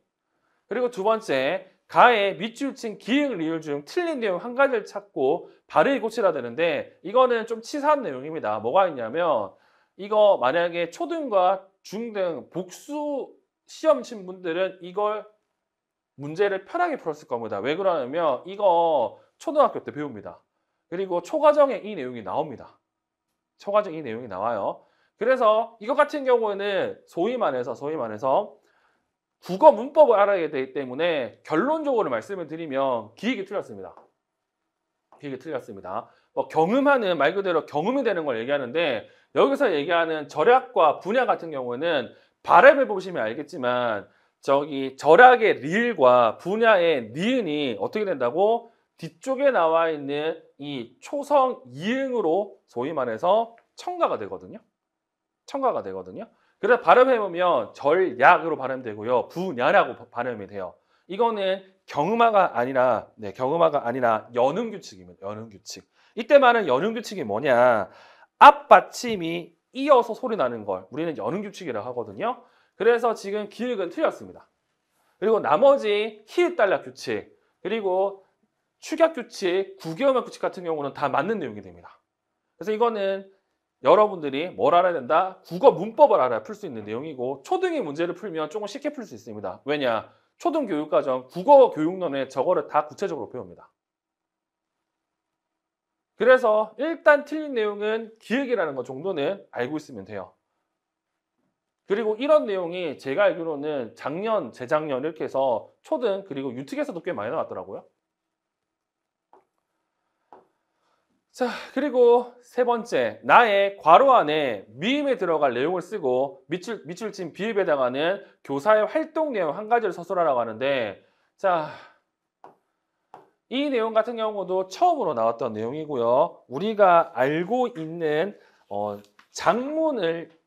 그리고 두 번째, 가의 밑줄친 기역 리을 중 틀린 내용 한 가지를 찾고 발음이 고치라 되는데 이거는 좀 치사한 내용입니다. 뭐가 있냐면 이거 만약에 초등과 중등 복수 시험 친 분들은 이걸 문제를 편하게 풀었을 겁니다. 왜 그러냐면 이거 초등학교 때 배웁니다. 그리고 초과정에 이 내용이 나옵니다. 초과정 이 내용이 나와요. 그래서 이것 같은 경우에는 소위 말해서 국어 문법을 알아야 되기 때문에 결론적으로 말씀을 드리면 기획이 틀렸습니다. 기획이 틀렸습니다. 경음하는 말 그대로 경음이 되는 걸 얘기하는데 여기서 얘기하는 절약과 분야 같은 경우에는 발음을 보시면 알겠지만 저기 절약의 리을과 분야의 니은이 어떻게 된다고? 뒤쪽에 나와 있는 이 초성 이응으로 소위 말해서 첨가가 되거든요. 첨가가 되거든요. 그래서 발음해보면 절약으로 발음되고요. 분야라고 발음이 돼요. 이거는 경음화가 아니라 연음 규칙입니다. 연음 규칙. 이때 말하는 연음 규칙이 뭐냐? 앞 받침이 이어서 소리 나는 걸 우리는 연음 규칙이라고 하거든요. 그래서 지금 기획은 틀렸습니다. 그리고 나머지 히읗 단락 규칙, 그리고 축약 규칙, 구개음역 규칙 같은 경우는 다 맞는 내용이 됩니다. 그래서 이거는 여러분들이 뭘 알아야 된다? 국어 문법을 알아야 풀 수 있는 내용이고 초등의 문제를 풀면 조금 쉽게 풀 수 있습니다. 왜냐? 초등교육과정 국어 교육론에 저거를 다 구체적으로 배웁니다. 그래서 일단 틀린 내용은 기획이라는 것 정도는 알고 있으면 돼요. 그리고 이런 내용이 제가 알기로는 작년, 재작년 이렇게 해서 초등 그리고 유특에서도 꽤 많이 나왔더라고요. 자, 그리고 세 번째, 나의 괄호 안에 미음에 들어갈 내용을 쓰고 밑줄친 비읍에 해당하는 교사의 활동 내용 한 가지를 서술하라고 하는데 자, 이 내용 같은 경우도 처음으로 나왔던 내용이고요. 우리가 알고 있는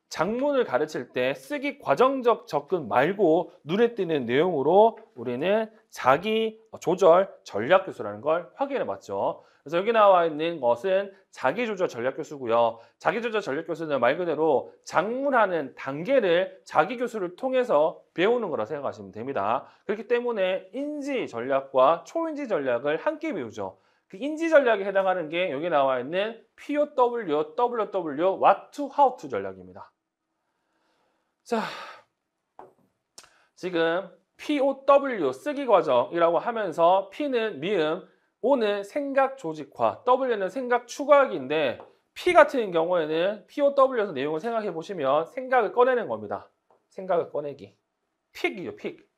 장문을 가르칠 때 쓰기 과정적 접근 말고 눈에 띄는 내용으로 우리는 자기 조절 전략 교수라는 걸 확인해 봤죠. 그래서 여기 나와 있는 것은 자기 조절 전략 교수고요. 자기 조절 전략 교수는 말 그대로 장문하는 단계를 자기 교수를 통해서 배우는 거라 생각하시면 됩니다. 그렇기 때문에 인지 전략과 초인지 전략을 함께 배우죠. 그 인지 전략에 해당하는 게 여기 나와 있는 POW, WW, What to, How to 전략입니다. 자, 지금 POW 쓰기 과정이라고 하면서 P는 미음, O는 생각 조직화, W는 생각 추가하기인데 P 같은 경우에는 POW에서 내용을 생각해 보시면 생각을 꺼내는 겁니다. 생각을 꺼내기. 픽이요, 픽.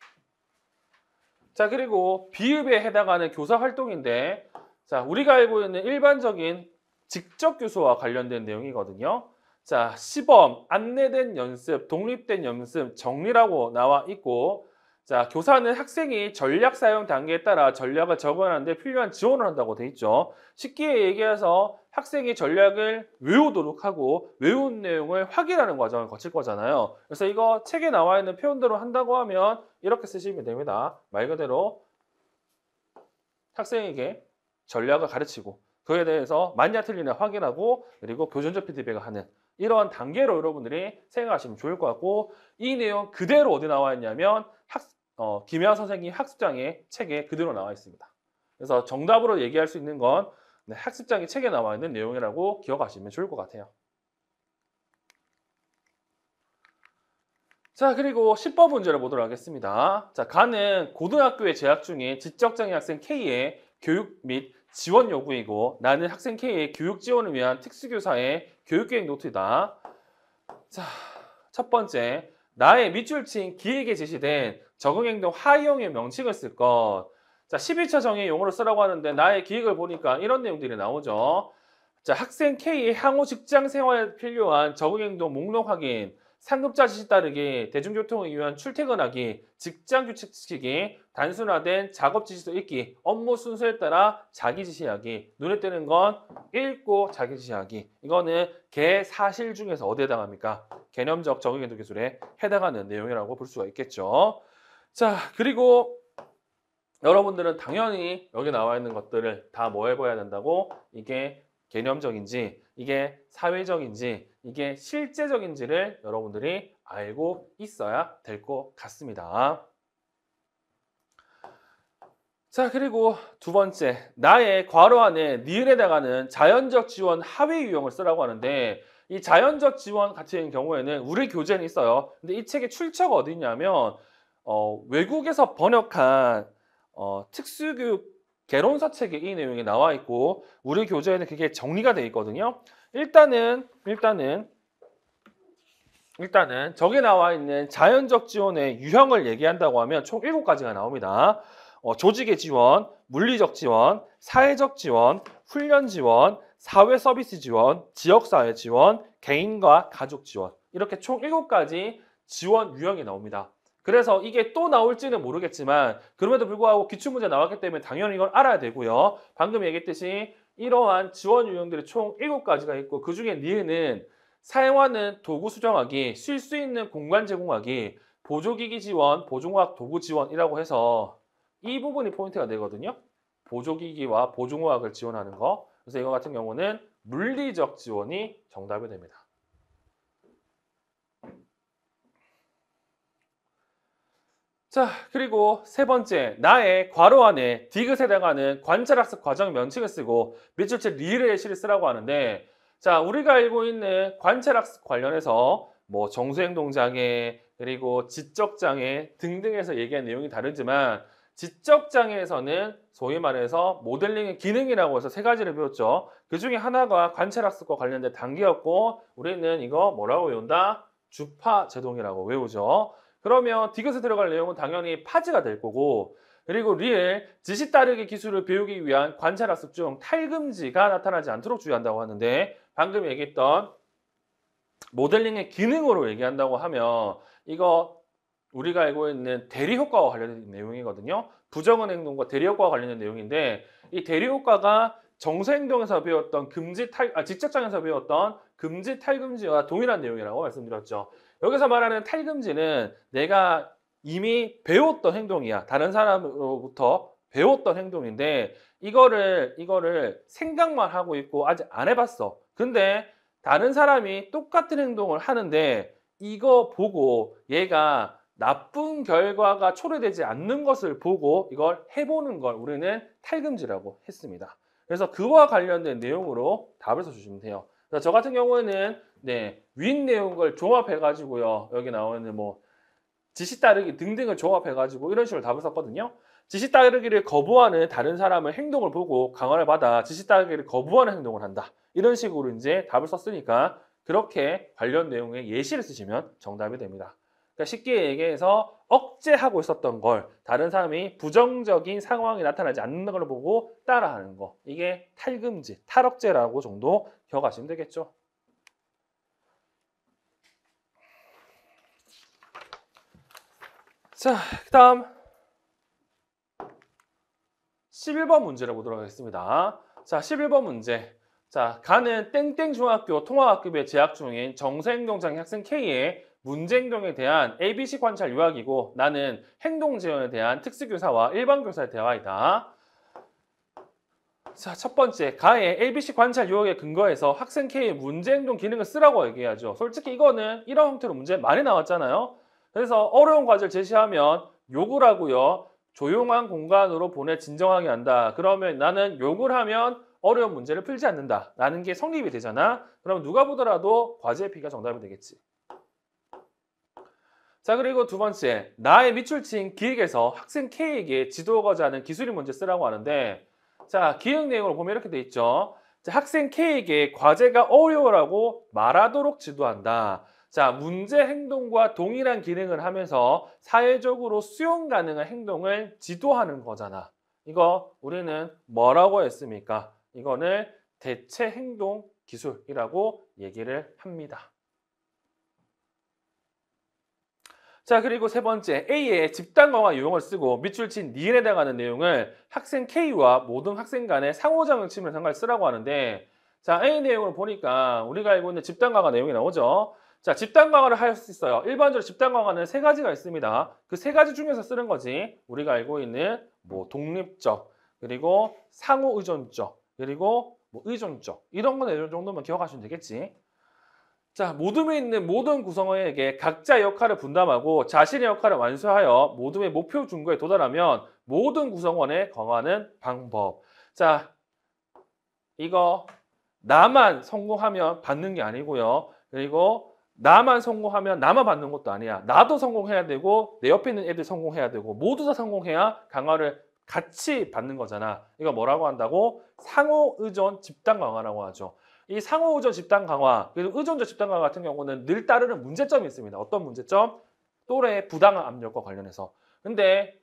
자, 그리고 비읍에 해당하는 교사 활동인데 자, 우리가 알고 있는 일반적인 직접 교수와 관련된 내용이거든요. 자, 시범, 안내된 연습, 독립된 연습, 정리라고 나와 있고, 자, 교사는 학생이 전략 사용 단계에 따라 전략을 적용하는 데 필요한 지원을 한다고 돼 있죠. 쉽게 얘기해서 학생이 전략을 외우도록 하고 외운 내용을 확인하는 과정을 거칠 거잖아요. 그래서 이거 책에 나와 있는 표현대로 한다고 하면 이렇게 쓰시면 됩니다. 말 그대로 학생에게 전략을 가르치고 그에 대해서 맞냐 틀리냐 확인하고 그리고 교전적 피드백을 하는 이러한 단계로 여러분들이 생각하시면 좋을 것 같고 이 내용 그대로 어디 나와 있냐면 김혜아 선생님 학습장의 책에 그대로 나와 있습니다. 그래서 정답으로 얘기할 수 있는 건 학습장의 책에 나와 있는 내용이라고 기억하시면 좋을 것 같아요. 자, 그리고 10번 문제를 보도록 하겠습니다. 자, 가는 고등학교에 재학 중인 지적장애 학생 K의 교육 및 지원 요구이고 나는 학생 K의 교육 지원을 위한 특수교사의 교육계획 노트다. 자, 첫 번째, 나의 밑줄친 기획에 제시된 적응행동 하위형의 명칭을 쓸 것. 자, 11차 정의 용어로 쓰라고 하는데 나의 기획을 보니까 이런 내용들이 나오죠. 자, 학생 K의 향후 직장 생활에 필요한 적응행동 목록 확인, 상급자 지시 따르기, 대중교통을 이용한 출퇴근하기, 직장 규칙 지키기, 단순화된 작업 지시서 읽기, 업무 순서에 따라 자기 지시하기. 눈에 띄는 건 읽고 자기 지시하기. 이거는 개사실 중에서 어디에 해당합니까? 개념적 적응행동 기술에 해당하는 내용이라고 볼 수가 있겠죠. 자, 그리고 여러분들은 당연히 여기 나와 있는 것들을 다 뭐 해봐야 된다고? 이게 개념적인지, 이게 사회적인지, 이게 실제적인지를 여러분들이 알고 있어야 될 것 같습니다. 자, 그리고 두 번째, 나의 괄호 안에 니을에 해당하는 자연적 지원 하위 유형을 쓰라고 하는데 이 자연적 지원 같은 경우에는 우리 교재는 있어요. 근데 이 책의 출처가 어디 있냐면 외국에서 번역한 특수교육 개론서 책에 이 내용이 나와 있고 우리 교재에는 그게 정리가 되어 있거든요. 일단은 저기 나와 있는 자연적 지원의 유형을 얘기한다고 하면 총 7가지가 나옵니다. 조직의 지원, 물리적 지원, 사회적 지원, 훈련 지원, 사회 서비스 지원, 지역사회 지원, 개인과 가족 지원 이렇게 총 7가지 지원 유형이 나옵니다. 그래서 이게 또 나올지는 모르겠지만 그럼에도 불구하고 기출문제 나왔기 때문에 당연히 이걸 알아야 되고요. 방금 얘기했듯이 이러한 지원 유형들이 총 7가지가 있고 그중에 니은은 사용하는 도구 수정하기, 쉴 수 있는 공간 제공하기, 보조기기 지원, 보조공학 도구 지원이라고 해서 이 부분이 포인트가 되거든요. 보조기기와 보조공학을 지원하는 거. 그래서 이거 같은 경우는 물리적 지원이 정답이 됩니다. 자, 그리고 세 번째, 나의 괄호 안에 디귿에 해당하는 관찰학습 과정 명칭을 쓰고 밑줄째 리을 예시를 쓰라고 하는데 자, 우리가 알고 있는 관찰학습 관련해서 뭐 정수행동장애 그리고 지적장애 등등에서 얘기한 내용이 다르지만 지적장애에서는 소위 말해서 모델링의 기능이라고 해서 3가지를 배웠죠. 그 중에 하나가 관찰학습과 관련된 단계였고 우리는 이거 뭐라고 외운다? 주파제동이라고 외우죠. 그러면 디귿에 들어갈 내용은 당연히 파지가 될 거고 그리고 리을, 지시 따르기 기술을 배우기 위한 관찰학습 중 탈금지가 나타나지 않도록 주의한다고 하는데 방금 얘기했던 모델링의 기능으로 얘기한다고 하면 이거 우리가 알고 있는 대리효과와 관련된 내용이거든요. 부정한 행동과 대리효과와 관련된 내용인데 이 대리효과가 정서행동에서 배웠던 직접장에서 배웠던 금지 탈금지와 동일한 내용이라고 말씀드렸죠. 여기서 말하는 탈금지는 내가 이미 배웠던 행동이야. 다른 사람으로부터 배웠던 행동인데 이거를 생각만 하고 있고 아직 안 해봤어. 근데 다른 사람이 똑같은 행동을 하는데 이거 보고 얘가 나쁜 결과가 초래되지 않는 것을 보고 이걸 해보는 걸 우리는 탈금지라고 했습니다. 그래서 그와 관련된 내용으로 답을 써주시면 돼요. 저 같은 경우에는 윗 내용을 종합해가지고요. 여기 나오는 뭐 지시 따르기 등등을 종합해가지고 이런 식으로 답을 썼거든요. 지시 따르기를 거부하는 다른 사람의 행동을 보고 강화를 받아 지시 따르기를 거부하는 행동을 한다. 이런 식으로 이제 답을 썼으니까 그렇게 관련 내용의 예시를 쓰시면 정답이 됩니다. 그러니까 쉽게 얘기해서 억제하고 있었던 걸 다른 사람이 부정적인 상황이 나타나지 않는 걸 보고 따라하는 거. 이게 탈금지, 탈억제라고 정도 기억하시면 되겠죠. 자, 그다음 11번 문제를 보도록 하겠습니다. 자, 11번 문제. 자, 가는 땡땡 중학교 통합학급에 재학 중인 정서행동장 학생 K의 문제 행동에 대한 ABC 관찰 요약이고 나는 행동 지원에 대한 특수교사와 일반교사의 대화이다. 자, 첫 번째, 가의 ABC 관찰 요약에 근거해서 학생 K의 문제 행동 기능을 쓰라고 얘기하죠. 솔직히 이거는 이런 형태로 문제 많이 나왔잖아요. 그래서 어려운 과제를 제시하면 욕을 하고요. 조용한 공간으로 보내 진정하게 한다. 그러면 나는 욕을 하면 어려운 문제를 풀지 않는다. 라는 게 성립이 되잖아. 그럼 누가 보더라도 과제 B가 정답이 되겠지. 자, 그리고 두 번째, 나의 밑줄친 기획에서 학생 K에게 지도하고자 하는 기술인 문제 쓰라고 하는데 자, 기획 내용을 보면 이렇게 돼 있죠. 자, 학생 K에게 과제가 어려워라고 말하도록 지도한다. 자, 문제 행동과 동일한 기능을 하면서 사회적으로 수용 가능한 행동을 지도하는 거잖아. 이거 우리는 뭐라고 했습니까? 이거는 대체 행동 기술이라고 얘기를 합니다. 자, 그리고 세 번째, A의 집단 강화 유형을 쓰고 밑줄 친 니은에 해당하는 내용을 학생 K와 모든 학생 간의 상호작용 측면을 상관을 쓰라고 하는데 자, A 내용을 보니까 우리가 알고 있는 집단 강화 내용이 나오죠. 자, 집단 강화를 할 수 있어요. 일반적으로 집단 강화는 세 가지가 있습니다. 그 세 가지 중에서 쓰는 거지. 우리가 알고 있는 뭐 독립적, 그리고 상호 의존적, 그리고 뭐 의존적 이런 거는 이 정도만 기억하시면 되겠지. 자, 모둠에 있는 모든 구성원에게 각자의 역할을 분담하고 자신의 역할을 완수하여 모둠의 목표 중거에 도달하면 모든 구성원에 거하는 방법. 자, 이거 나만 성공하면 받는 게 아니고요. 그리고 나만 성공하면 나만 받는 것도 아니야. 나도 성공해야 되고 내 옆에 있는 애들 성공해야 되고 모두 다 성공해야 강화를 같이 받는 거잖아. 이거 뭐라고 한다고? 상호 의존 집단 강화라고 하죠. 이 상호 의존 집단 강화, 그리고 의존적 집단 강화 같은 경우는 늘 따르는 문제점이 있습니다. 어떤 문제점? 또래 부당한 압력과 관련해서. 근데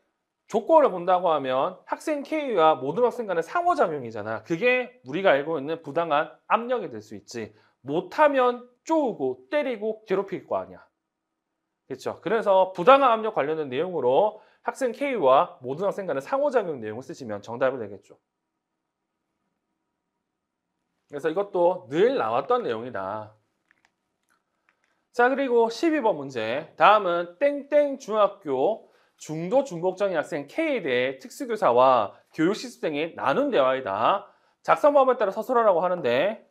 조건을 본다고 하면 학생 K와 모든 학생 간의 상호작용이잖아. 그게 우리가 알고 있는 부당한 압력이 될 수 있지. 못하면 쪼우고 때리고 괴롭힐 거 아니야. 그렇죠? 그래서 부당한 압력 관련된 내용으로 학생 K와 모든 학생 간의 상호작용 내용을 쓰시면 정답이 되겠죠. 그래서 이것도 늘 나왔던 내용이다. 자, 그리고 12번 문제. 다음은 땡땡 중학교 중도 중복장애 학생 K에 대해 특수교사와 교육 시스템이 나눈 대화이다. 작성 방법에 따라 서술하라고 하는데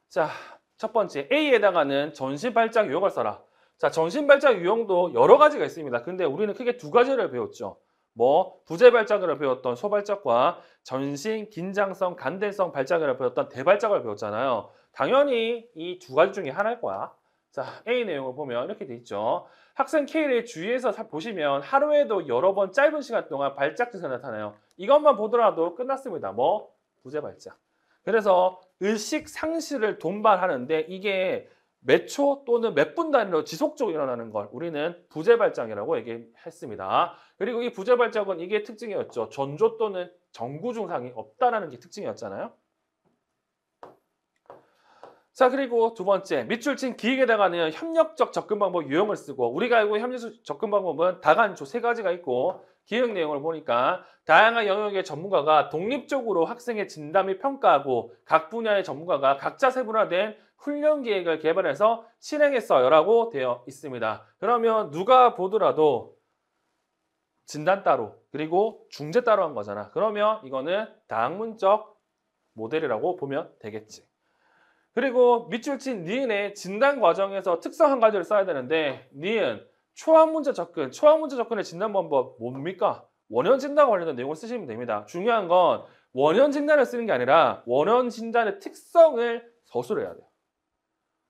자, 첫 번째 A에 해당하는 전신발작 유형을 써라. 자, 전신발작 유형도 여러 가지가 있습니다. 근데 우리는 크게 두 가지를 배웠죠. 뭐 부재발작을 배웠던 소발작과 전신 긴장성 간대성 발작을 배웠던 대발작을 배웠잖아요. 당연히 이 두 가지 중에 하나일 거야. 자, A 내용을 보면 이렇게 돼 있죠. 학생 K를 주위에서 보시면 하루에도 여러 번 짧은 시간 동안 발작 증세가 나타나요. 이것만 보더라도 끝났습니다. 뭐? 부재발작. 그래서 의식 상실을 동반하는데 이게 몇 초 또는 몇 분 단위로 지속적으로 일어나는 걸 우리는 부재발작이라고 얘기했습니다. 그리고 이 부재발작은 이게 특징이었죠. 전조 또는 전구 증상이 없다라는 게 특징이었잖아요. 자, 그리고 두 번째, 밑줄 친 기획에 해당하는 협력적 접근 방법 유형을 쓰고 우리가 알고 있는 협력적 접근 방법은 다간조 세 가지가 있고 기획 내용을 보니까 다양한 영역의 전문가가 독립적으로 학생의 진단 및 평가하고 각 분야의 전문가가 각자 세분화된 훈련 계획을 개발해서 실행했어요라고 되어 있습니다. 그러면 누가 보더라도 진단 따로 그리고 중재 따로 한 거잖아. 그러면 이거는 다학문적 모델이라고 보면 되겠지. 그리고 밑줄 친 니은의 진단 과정에서 특성 한 가지를 써야 되는데 니은 초학 문제 접근, 초학 문제 접근의 진단 방법 뭡니까? 원형 진단과 관련된 내용을 쓰시면 됩니다. 중요한 건 원형 진단을 쓰는 게 아니라 원형 진단의 특성을 서술해야 돼요.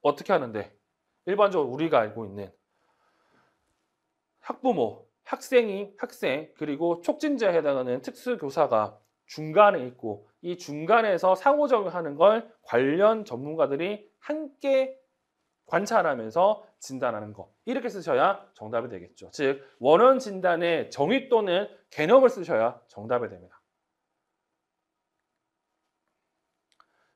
어떻게 하는데? 일반적으로 우리가 알고 있는 학부모, 학생, 그리고 촉진자에 해당하는 특수교사가 중간에 있고 이 중간에서 상호작용하는 걸 관련 전문가들이 함께 관찰하면서 진단하는 거. 이렇게 쓰셔야 정답이 되겠죠. 즉 원형 진단의 정의 또는 개념을 쓰셔야 정답이 됩니다.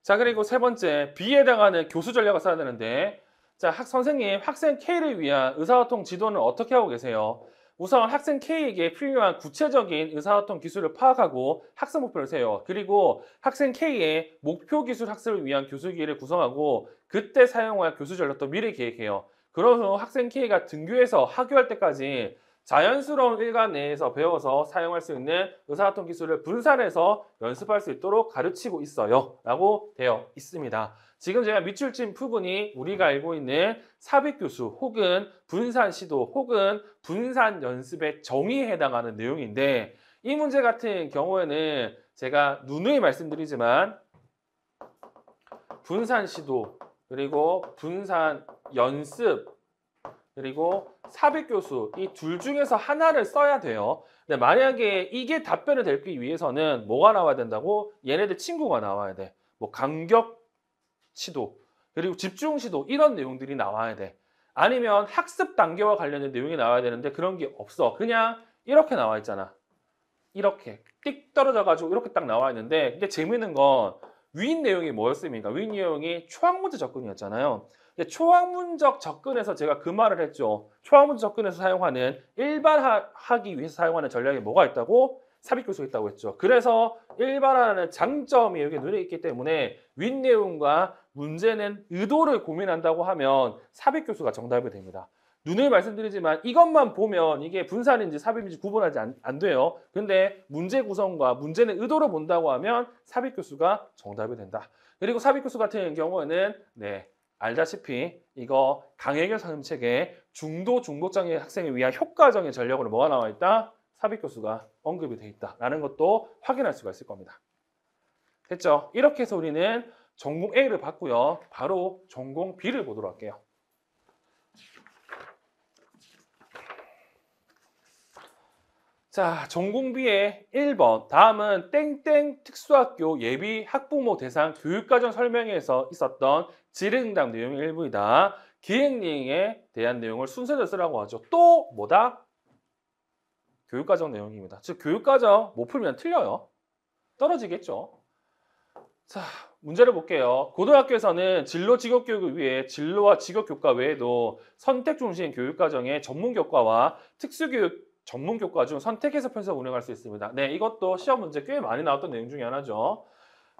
자, 그리고 세 번째 B에 해당하는 교수 전략을 써야 되는데 자, 선생님 학생 K를 위한 의사소통 지도는 어떻게 하고 계세요? 우선 학생 K에게 필요한 구체적인 의사소통 기술을 파악하고 학습 목표를 세워. 그리고 학생 K의 목표 기술 학습을 위한 교수기를 구성하고 그때 사용할 교수 전략도 미리 계획해요. 그런 후 학생 K가 등교해서 하교할 때까지 자연스러운 일관 내에서 배워서 사용할 수 있는 의사소통 기술을 분산해서 연습할 수 있도록 가르치고 있어요. 라고 되어 있습니다. 지금 제가 밑줄 친 부분이 우리가 알고 있는 삽입교수 혹은 분산 시도 혹은 분산 연습의 정의에 해당하는 내용인데 이 문제 같은 경우에는 제가 누누이 말씀드리지만 분산 시도 그리고 분산 연습 그리고 삽입교수 이 둘 중에서 하나를 써야 돼요. 근데 만약에 이게 답변이 되기 위해서는 뭐가 나와야 된다고? 얘네들 친구가 나와야 돼. 뭐 간격 시도 그리고 집중 시도 이런 내용들이 나와야 돼. 아니면 학습 단계와 관련된 내용이 나와야 되는데 그런 게 없어. 그냥 이렇게 나와 있잖아. 이렇게 띡 떨어져 가지고 이렇게 딱 나와 있는데 근데 재밌는 건 윗 내용이 뭐였습니까? 윗 내용이 초학문제 접근이었잖아요. 초학문적 접근에서 제가 그 말을 했죠. 초학문적 접근에서 사용하는 일반화하기 위해서 사용하는 전략이 뭐가 있다고? 삽입교수가 있다고 했죠. 그래서 일반화라는 장점이 여기 눈에 있기 때문에 윗내용과 문제는 의도를 고민한다고 하면 삽입교수가 정답이 됩니다. 눈을 말씀드리지만 이것만 보면 이게 분산인지 삽입인지 구분하지 안 돼요. 근데 문제 구성과 문제는 의도로 본다고 하면 삽입교수가 정답이 된다. 그리고 삽입교수 같은 경우에는 알다시피 이거 강혜경 선생책에 중도 중복장애 학생을 위한 효과적인 전략으로 뭐가 나와 있다? 삽입교수가 언급이 돼 있다라는 것도 확인할 수가 있을 겁니다. 됐죠? 이렇게 해서 우리는 전공 A를 봤고요. 바로 전공 B를 보도록 할게요. 자, 전공 B의 1번. 다음은 땡땡 특수학교 예비 학부모 대상 교육과정 설명회에서 있었던 질의응답 내용의 일부이다. 기획리에 대한 내용을 순서대로 쓰라고 하죠. 또 뭐다? 교육과정 내용입니다. 즉 교육과정 못 풀면 틀려요. 떨어지겠죠. 자, 문제를 볼게요. 고등학교에서는 진로 직업교육을 위해 진로와 직업교과 외에도 선택 중심 교육과정의 전문교과와 특수교육 전문교과 중 선택해서 편성 운영할 수 있습니다. 네, 이것도 시험 문제 꽤 많이 나왔던 내용 중에 하나죠.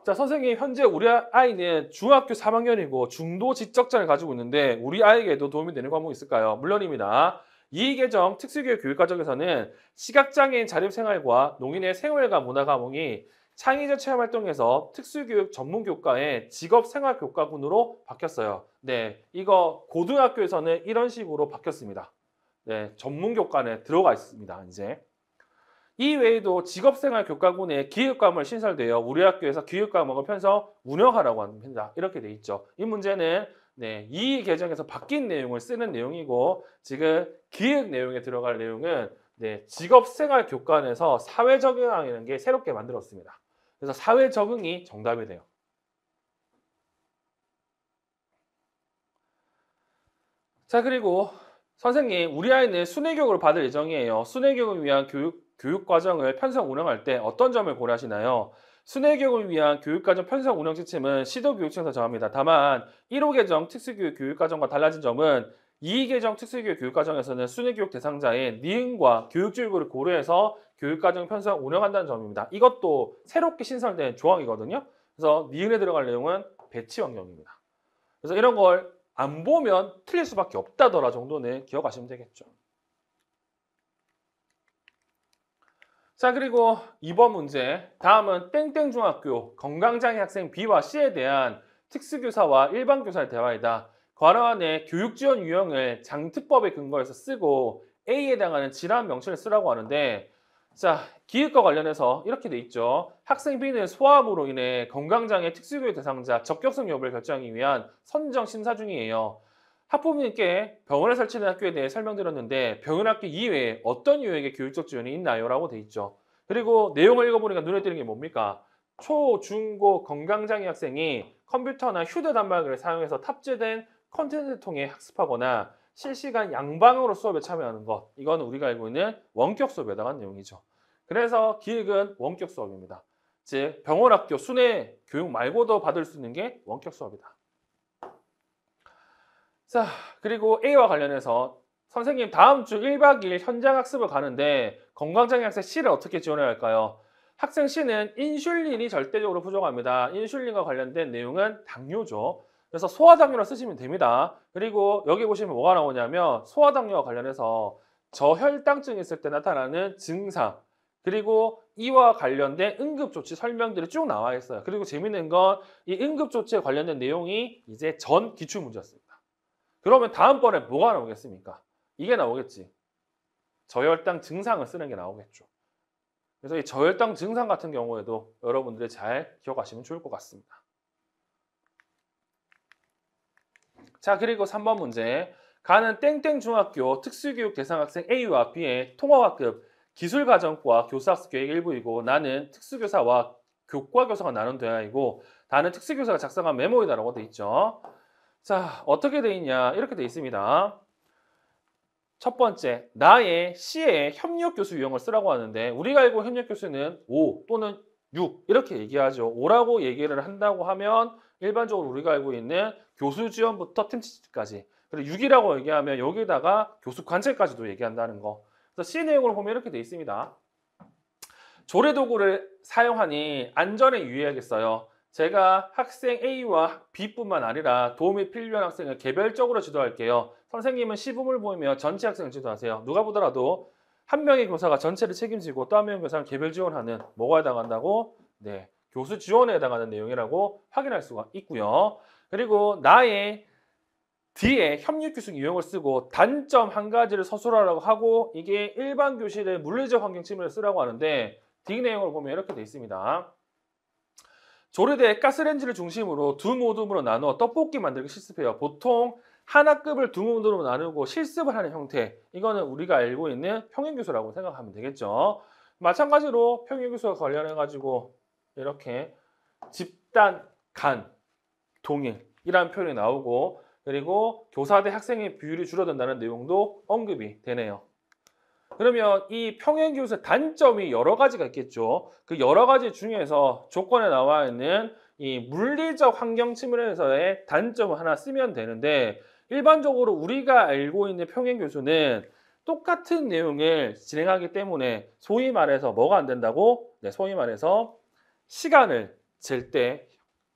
자, 선생님 현재 우리 아이는 중학교 3학년이고 중도 지적장을 가지고 있는데 우리 아이에게도 도움이 되는 과목이 있을까요? 물론입니다. 이계정 특수교육 교육과정에서는 시각장애인 자립생활과 농인의 생활과 문화 과목이 창의적 체험활동에서 특수교육 전문교과의 직업생활교과군으로 바뀌었어요. 네, 이거 고등학교에서는 이런 식으로 바뀌었습니다. 네, 전문교과에 들어가 있습니다. 이제 이 외에도 직업생활교과군에 기획과목을 신설되어 우리 학교에서 기획과목을 편성 운영하라고 합니다. 이렇게 돼 있죠. 이 문제는 이 개정에서 바뀐 내용을 쓰는 내용이고 지금 기획 내용에 들어갈 내용은 직업생활교과에서 사회적응이라는 게 새롭게 만들었습니다. 그래서 사회적응이 정답이 돼요. 자, 그리고 선생님, 우리 아이는 순회교육을 받을 예정이에요. 순회교육을 위한 교육과정을 편성 운영할 때 어떤 점을 고려하시나요? 순회교육을 위한 교육과정 편성 운영 지침은 시도교육청에서 정합니다. 다만 1호 개정 특수교육 교육과정과 달라진 점은 2 개정 특수교육 교육과정에서는 순회교육 대상자인 니은과 교육지구를 고려해서 교육과정 편성 운영한다는 점입니다. 이것도 새롭게 신설된 조항이거든요. 그래서 니은에 들어갈 내용은 배치 환경입니다. 그래서 이런 걸 안 보면 틀릴 수밖에 없다더라 정도는 기억하시면 되겠죠. 자, 그리고 2번 문제. 다음은 땡땡중학교 건강장애 학생 B와 C에 대한 특수교사와 일반교사의 대화이다. 관할의 교육지원 유형을 장특법에 근거해서 쓰고 A에 해당하는 질환 명칭을 쓰라고 하는데 자, 기획과 관련해서 이렇게 돼 있죠. 학생 B는 소아암으로 인해 건강장애 특수교육 대상자 적격성 여부를 결정하기 위한 선정 심사 중이에요. 학부모님께 병원에 설치된 학교에 대해 설명드렸는데 병원 학교 이외에 어떤 유형의 교육적 지원이 있나요? 라고 돼 있죠. 그리고 내용을 읽어보니까 눈에 띄는 게 뭡니까? 초, 중, 고 건강장애 학생이 컴퓨터나 휴대단말기를 사용해서 탑재된 콘텐츠를 통해 학습하거나 실시간 양방으로 수업에 참여하는 것. 이건 우리가 알고 있는 원격 수업에 해당한 내용이죠. 그래서 기획은 원격 수업입니다. 즉 병원 학교 순회 교육 말고도 받을 수 있는 게 원격 수업이다. 자, 그리고 A와 관련해서 선생님 다음 주 1박 2일 현장 학습을 가는데 건강장애 학생 C를 어떻게 지원해야 할까요? 학생 C는 인슐린이 절대적으로 부족합니다. 인슐린과 관련된 내용은 당뇨죠. 그래서 소아당뇨를 쓰시면 됩니다. 그리고 여기 보시면 뭐가 나오냐면 소아당뇨와 관련해서 저혈당증이 있을 때 나타나는 증상, 그리고 이와 관련된 응급조치 설명들이 쭉 나와 있어요. 그리고 재밌는 건 이 응급조치에 관련된 내용이 이제 전 기출문제였습니다. 그러면 다음번에 뭐가 나오겠습니까? 이게 나오겠지. 저혈당 증상을 쓰는 게 나오겠죠. 그래서 이 저혈당 증상 같은 경우에도 여러분들이 잘 기억하시면 좋을 것 같습니다. 자, 그리고 3번 문제. 가는 땡땡 중학교 특수교육 대상 학생 A와 B의 통합학급 기술가정과 교사학습 계획 일부이고 나는 특수교사와 교과교사가 나눈 대화이고 나는 특수교사가 작성한 메모이다라고 돼 있죠. 자, 어떻게 돼 있냐? 이렇게 돼 있습니다. 첫 번째, 나의 C의 협력교수 유형을 쓰라고 하는데 우리가 알고 협력교수는 5 또는 6 이렇게 얘기하죠. 5라고 얘기를 한다고 하면 일반적으로 우리가 알고 있는 교수 지원부터 팀치까지, 그리고 6이라고 얘기하면 여기다가 교수 관찰까지도 얘기한다는 거. 그래서 C 내용을 보면 이렇게 돼 있습니다. 조례도구를 사용하니 안전에 유의하겠어요. 제가 학생 A와 B뿐만 아니라 도움이 필요한 학생을 개별적으로 지도할게요. 선생님은 시범을 보이며 전체 학생을 지도하세요. 누가 보더라도 한 명의 교사가 전체를 책임지고 또 한 명의 교사는 개별 지원하는 뭐가 해당한다고? 네, 교수 지원에 해당하는 내용이라고 확인할 수가 있고요. 그리고 나의 D의 협력교수 유형을 쓰고 단점 한 가지를 서술하라고 하고 이게 일반 교실의 물리적 환경 침해를 쓰라고 하는데 D 내용을 보면 이렇게 돼 있습니다. 조리대 가스레인지를 중심으로 두 모둠으로 나누어 떡볶이 만들기 실습해요. 보통 한 학급을 두 모둠으로 나누고 실습을 하는 형태. 이거는 우리가 알고 있는 평행교수라고 생각하면 되겠죠. 마찬가지로 평행교수와 관련해가지고 이렇게 집단, 간, 동일 이라는 표현이 나오고 그리고 교사 대 학생의 비율이 줄어든다는 내용도 언급이 되네요. 그러면 이 평행교수의 단점이 여러 가지가 있겠죠. 그 여러 가지 중에서 조건에 나와 있는 이 물리적 환경 측면에서의 단점을 하나 쓰면 되는데 일반적으로 우리가 알고 있는 평행교수는 똑같은 내용을 진행하기 때문에 소위 말해서 뭐가 안 된다고? 네, 소위 말해서 시간을 잴 때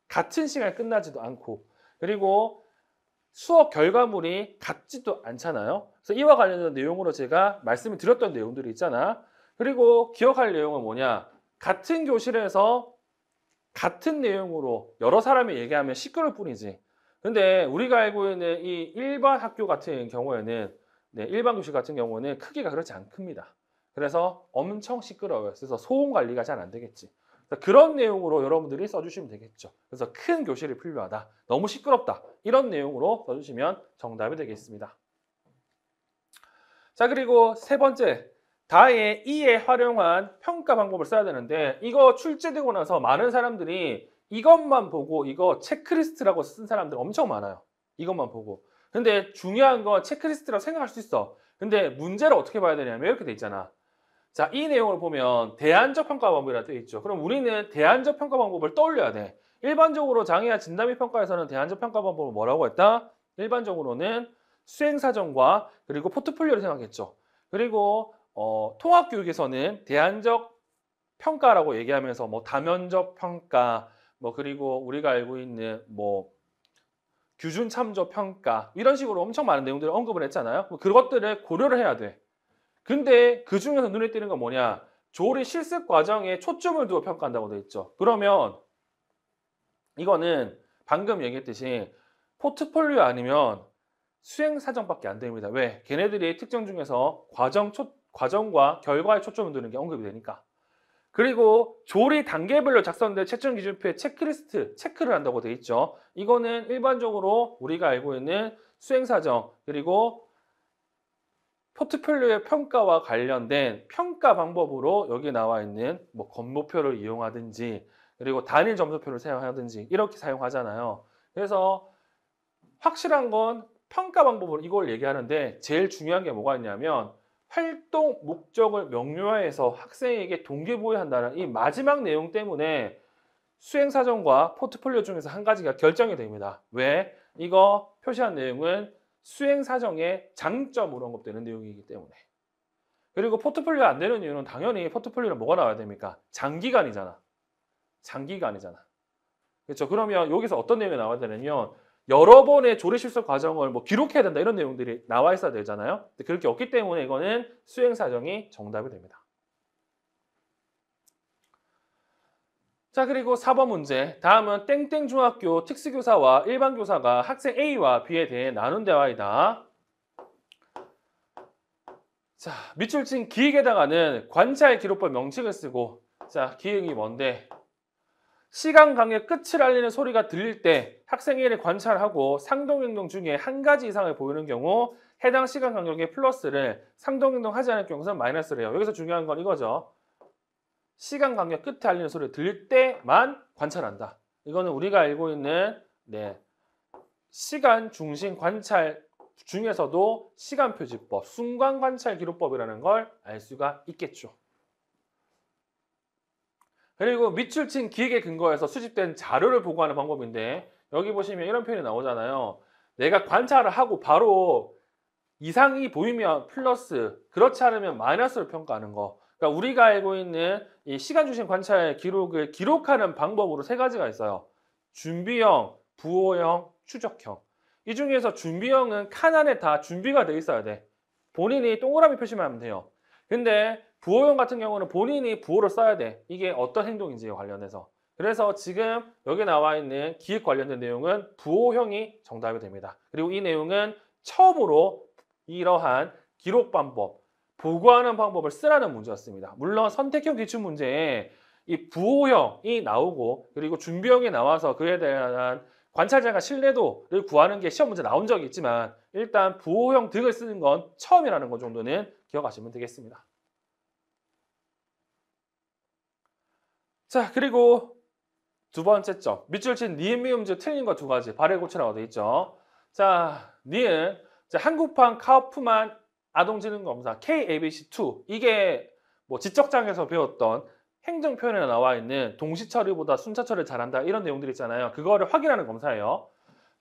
같은 시간에 끝나지도 않고 그리고 수업 결과물이 같지도 않잖아요. 그래서 이와 관련된 내용으로 제가 말씀을 드렸던 내용들이 있잖아. 그리고 기억할 내용은 뭐냐? 같은 교실에서 같은 내용으로 여러 사람이 얘기하면 시끄러울 뿐이지. 근데 우리가 알고 있는 이 일반 학교 같은 경우에는 일반 교실 같은 경우는 크기가 그렇지 않습니다. 그래서 엄청 시끄러워요. 그래서 소음 관리가 잘 안 되겠지. 그런 내용으로 여러분들이 써주시면 되겠죠. 그래서 큰 교실이 필요하다. 너무 시끄럽다. 이런 내용으로 써주시면 정답이 되겠습니다. 자, 그리고 세 번째. 다의 E에 활용한 평가 방법을 써야 되는데 이거 출제되고 나서 많은 사람들이 이것만 보고 이거 체크리스트라고 쓴 사람들 엄청 많아요. 이것만 보고. 근데 중요한 건 체크리스트라고 생각할 수 있어. 근데 문제를 어떻게 봐야 되냐면 이렇게 돼 있잖아. 자, 이 내용을 보면 대안적 평가 방법이라고 되어 있죠. 그럼 우리는 대안적 평가 방법을 떠올려야 돼. 일반적으로 장애와 진단및 평가에서는 대안적 평가 방법을 뭐라고 했다? 일반적으로는 수행사정과 그리고 포트폴리오를 생각했죠. 그리고 통합교육에서는 대안적 평가라고 얘기하면서 뭐 다면적 평가, 뭐 그리고 우리가 알고 있는 뭐 규준 참조 평가 이런 식으로 엄청 많은 내용들을 언급을 했잖아요. 그것들을 고려를 해야 돼. 근데 그 중에서 눈에 띄는 건 뭐냐? 조리 실습 과정에 초점을 두어 평가한다고 돼 있죠. 그러면 이거는 방금 얘기했듯이 포트폴리오 아니면 수행 사정밖에 안 됩니다. 왜? 걔네들이 특정 중에서 과정과 결과에 초점을 두는 게 언급이 되니까. 그리고 조리 단계별로 작성된 채점 기준표에 체크리스트 체크를 한다고 돼 있죠. 이거는 일반적으로 우리가 알고 있는 수행 사정 그리고 포트폴리오의 평가와 관련된 평가 방법으로 여기 나와 있는 뭐 건모표를 이용하든지 그리고 단일 점수표를 사용하든지 이렇게 사용하잖아요. 그래서 확실한 건 평가 방법으로 이걸 얘기하는데 제일 중요한 게 뭐가 있냐면 활동 목적을 명료화해서 학생에게 동기부여한다는 이 마지막 내용 때문에 수행사정과 포트폴리오 중에서 한 가지가 결정이 됩니다. 왜? 이거 표시한 내용은 수행 사정의 장점으로 언급되는 내용이기 때문에. 그리고 포트폴리오 안 되는 이유는 당연히 포트폴리오는 뭐가 나와야 됩니까? 장기간이잖아. 장기간이잖아. 그렇죠? 그러면 여기서 어떤 내용이 나와야 되냐면 여러 번의 조리 실습 과정을 뭐 기록해야 된다 이런 내용들이 나와 있어야 되잖아요. 근데 그렇게 없기 때문에 이거는 수행 사정이 정답이 됩니다. 자, 그리고 4번 문제. 다음은 땡땡 중학교 특수교사와 일반 교사가 학생 A와 B에 대해 나눈 대화이다. 자, 밑줄 친 기획에다가는 관찰 기록법 명칭을 쓰고, 자, 기획이 뭔데? 시간 강의 끝을 알리는 소리가 들릴 때 학생 A를 관찰하고 상동행동 중에 한 가지 이상을 보이는 경우 해당 시간 간격의 플러스를 상동행동 하지 않을 경우는 마이너스를 해요. 여기서 중요한 건 이거죠. 시간 간격 끝에 알리는 소리를 들릴 때만 관찰한다. 이거는 우리가 알고 있는 시간 중심 관찰 중에서도 시간표지법, 순간관찰 기록법이라는 걸 알 수가 있겠죠. 그리고 밑줄 친 기획에 근거해서 수집된 자료를 보고하는 방법인데 여기 보시면 이런 표현이 나오잖아요. 내가 관찰을 하고 바로 이상이 보이면 플러스, 그렇지 않으면 마이너스로 평가하는 거. 그러니까 우리가 알고 있는 이 시간 중심 관찰 기록을 기록하는 방법으로 세 가지가 있어요. 준비형, 부호형, 추적형. 이 중에서 준비형은 칸 안에 다 준비가 돼 있어야 돼. 본인이 동그라미 표시만 하면 돼요. 근데 부호형 같은 경우는 본인이 부호를 써야 돼. 이게 어떤 행동인지에 관련해서. 그래서 지금 여기 나와 있는 기획 관련된 내용은 부호형이 정답이 됩니다. 그리고 이 내용은 처음으로 이러한 기록 방법, 보고하는 방법을 쓰라는 문제였습니다. 물론 선택형 기출 문제에 이 부호형이 나오고 그리고 준비형이 나와서 그에 대한 관찰자가 신뢰도를 구하는 게 시험 문제 나온 적이 있지만 일단 부호형 등을 쓰는 건 처음이라는 것 정도는 기억하시면 되겠습니다. 자, 그리고 두 번째 점. 밑줄 친 니은 미음즈 틀린 거 두 가지 발해 고치라고 되어 있죠. 자, 니은 한국판 카우프만 아동지능검사 KABC2 이게 뭐 지적장에서 배웠던 행정 표현에 나와 있는 동시 처리보다 순차 처리를 잘한다 이런 내용들 있잖아요. 그거를 확인하는 검사예요.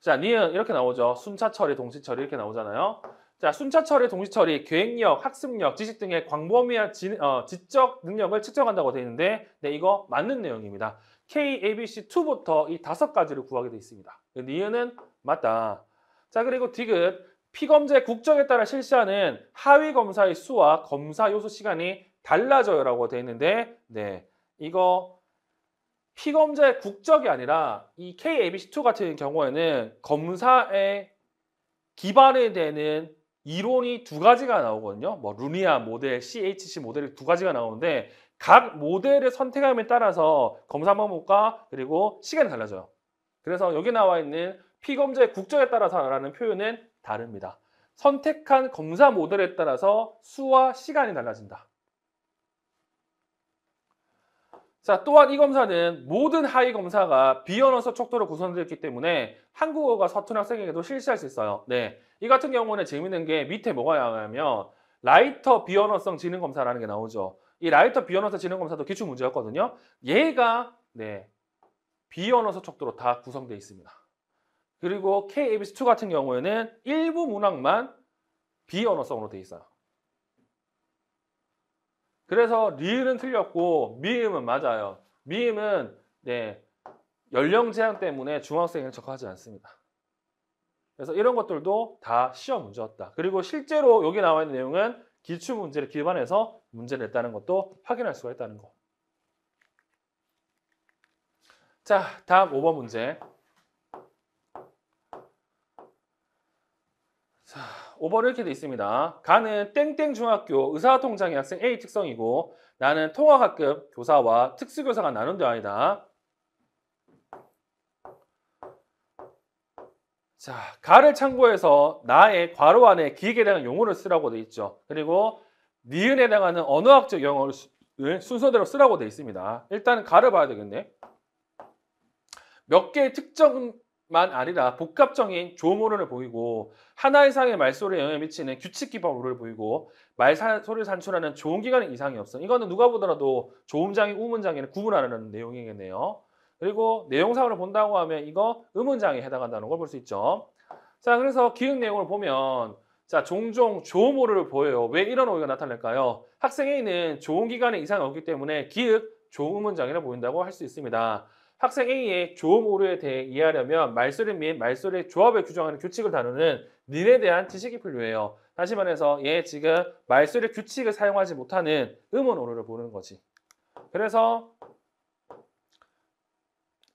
자, 니은 이렇게 나오죠. 순차 처리, 동시 처리 이렇게 나오잖아요. 자, 순차 처리, 동시 처리, 계획력, 학습력, 지식 등의 광범위한 지적 능력을 측정한다고 되어 있는데 네, 이거 맞는 내용입니다. KABC2부터 이 5가지를 구하게 되어 있습니다. 니은은 맞다. 자, 그리고 디귿 피검제 국적에 따라 실시하는 하위 검사의 수와 검사 요소 시간이 달라져요라고 되어 있는데 네, 이거 피검제 국적이 아니라 이 KABC2 같은 경우에는 검사에 기반이 되는 이론이 두 가지가 나오거든요. 뭐 루니아 모델, CHC 모델이 두 가지가 나오는데 각 모델을 선택함에 따라서 검사 방법과 그리고 시간이 달라져요. 그래서 여기 나와 있는 피검제 국적에 따라서라는 표현은 다릅니다. 선택한 검사 모델에 따라서 수와 시간이 달라진다. 자, 또한 이 검사는 모든 하위 검사가 비언어적 척도로 구성되어 있기 때문에 한국어가 서툰 학생에게도 실시할 수 있어요. 네, 이 같은 경우는 재밌는 게 밑에 뭐가 나오냐면 라이터 비언어성 지능 검사라는 게 나오죠. 이 라이터 비언어성 지능 검사도 기출 문제였거든요. 얘가 비언어적 척도로 다 구성되어 있습니다. 그리고 KABC2 같은 경우에는 일부 문항만 비언어성으로 되어 있어요. 그래서 리을은 틀렸고 미음은 맞아요. 미음은 연령 제한 때문에 중학생에는 적합하지 않습니다. 그래서 이런 것들도 다 시험 문제였다. 그리고 실제로 여기 나와 있는 내용은 기출 문제를 기반해서 문제를 냈다는 것도 확인할 수가 있다는 거. 자, 다음 5번 문제. 자, 5번 이렇게 돼 있습니다. 가는 땡땡 중학교 의사통장의 학생 A 특성이고 나는 통학학급 교사와 특수교사가 나눈 대화이다. 자, 가를 참고해서 나의 괄호 안에 기획에 대한 용어를 쓰라고 돼 있죠. 그리고 니은에 해당하는 언어학적 용어를 순서대로 쓰라고 돼 있습니다. 일단 가를 봐야 되겠네. 몇 개의 특정만 아니라 복합적인 조음호를 보이고 하나 이상의 말소리에 영향을 미치는 규칙 기반 오를 보이고 말소리를 산출하는 조음기관의 이상이 없어. 이거는 누가 보더라도 조음장애, 우문장애를 구분하는 내용이겠네요. 그리고 내용상으로 본다고 하면 이거 음운장애에 해당한다는 걸 볼 수 있죠. 자, 그래서 기억 내용을 보면 자, 종종 좋은 오류를 보여요. 왜 이런 오류가 나타날까요? 학생 A는 좋은 기간에 이상이 없기 때문에 기역 좋은 문장이라 보인다고 할 수 있습니다. 학생 A의 좋은 오류에 대해 이해하려면 말소리 및 말소리의 조합을 규정하는 규칙을 다루는 닐에 대한 지식이 필요해요. 다시 말해서 얘 지금 말소리 규칙을 사용하지 못하는 음운 오류를 보는 거지. 그래서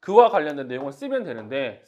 그와 관련된 내용을 쓰면 되는데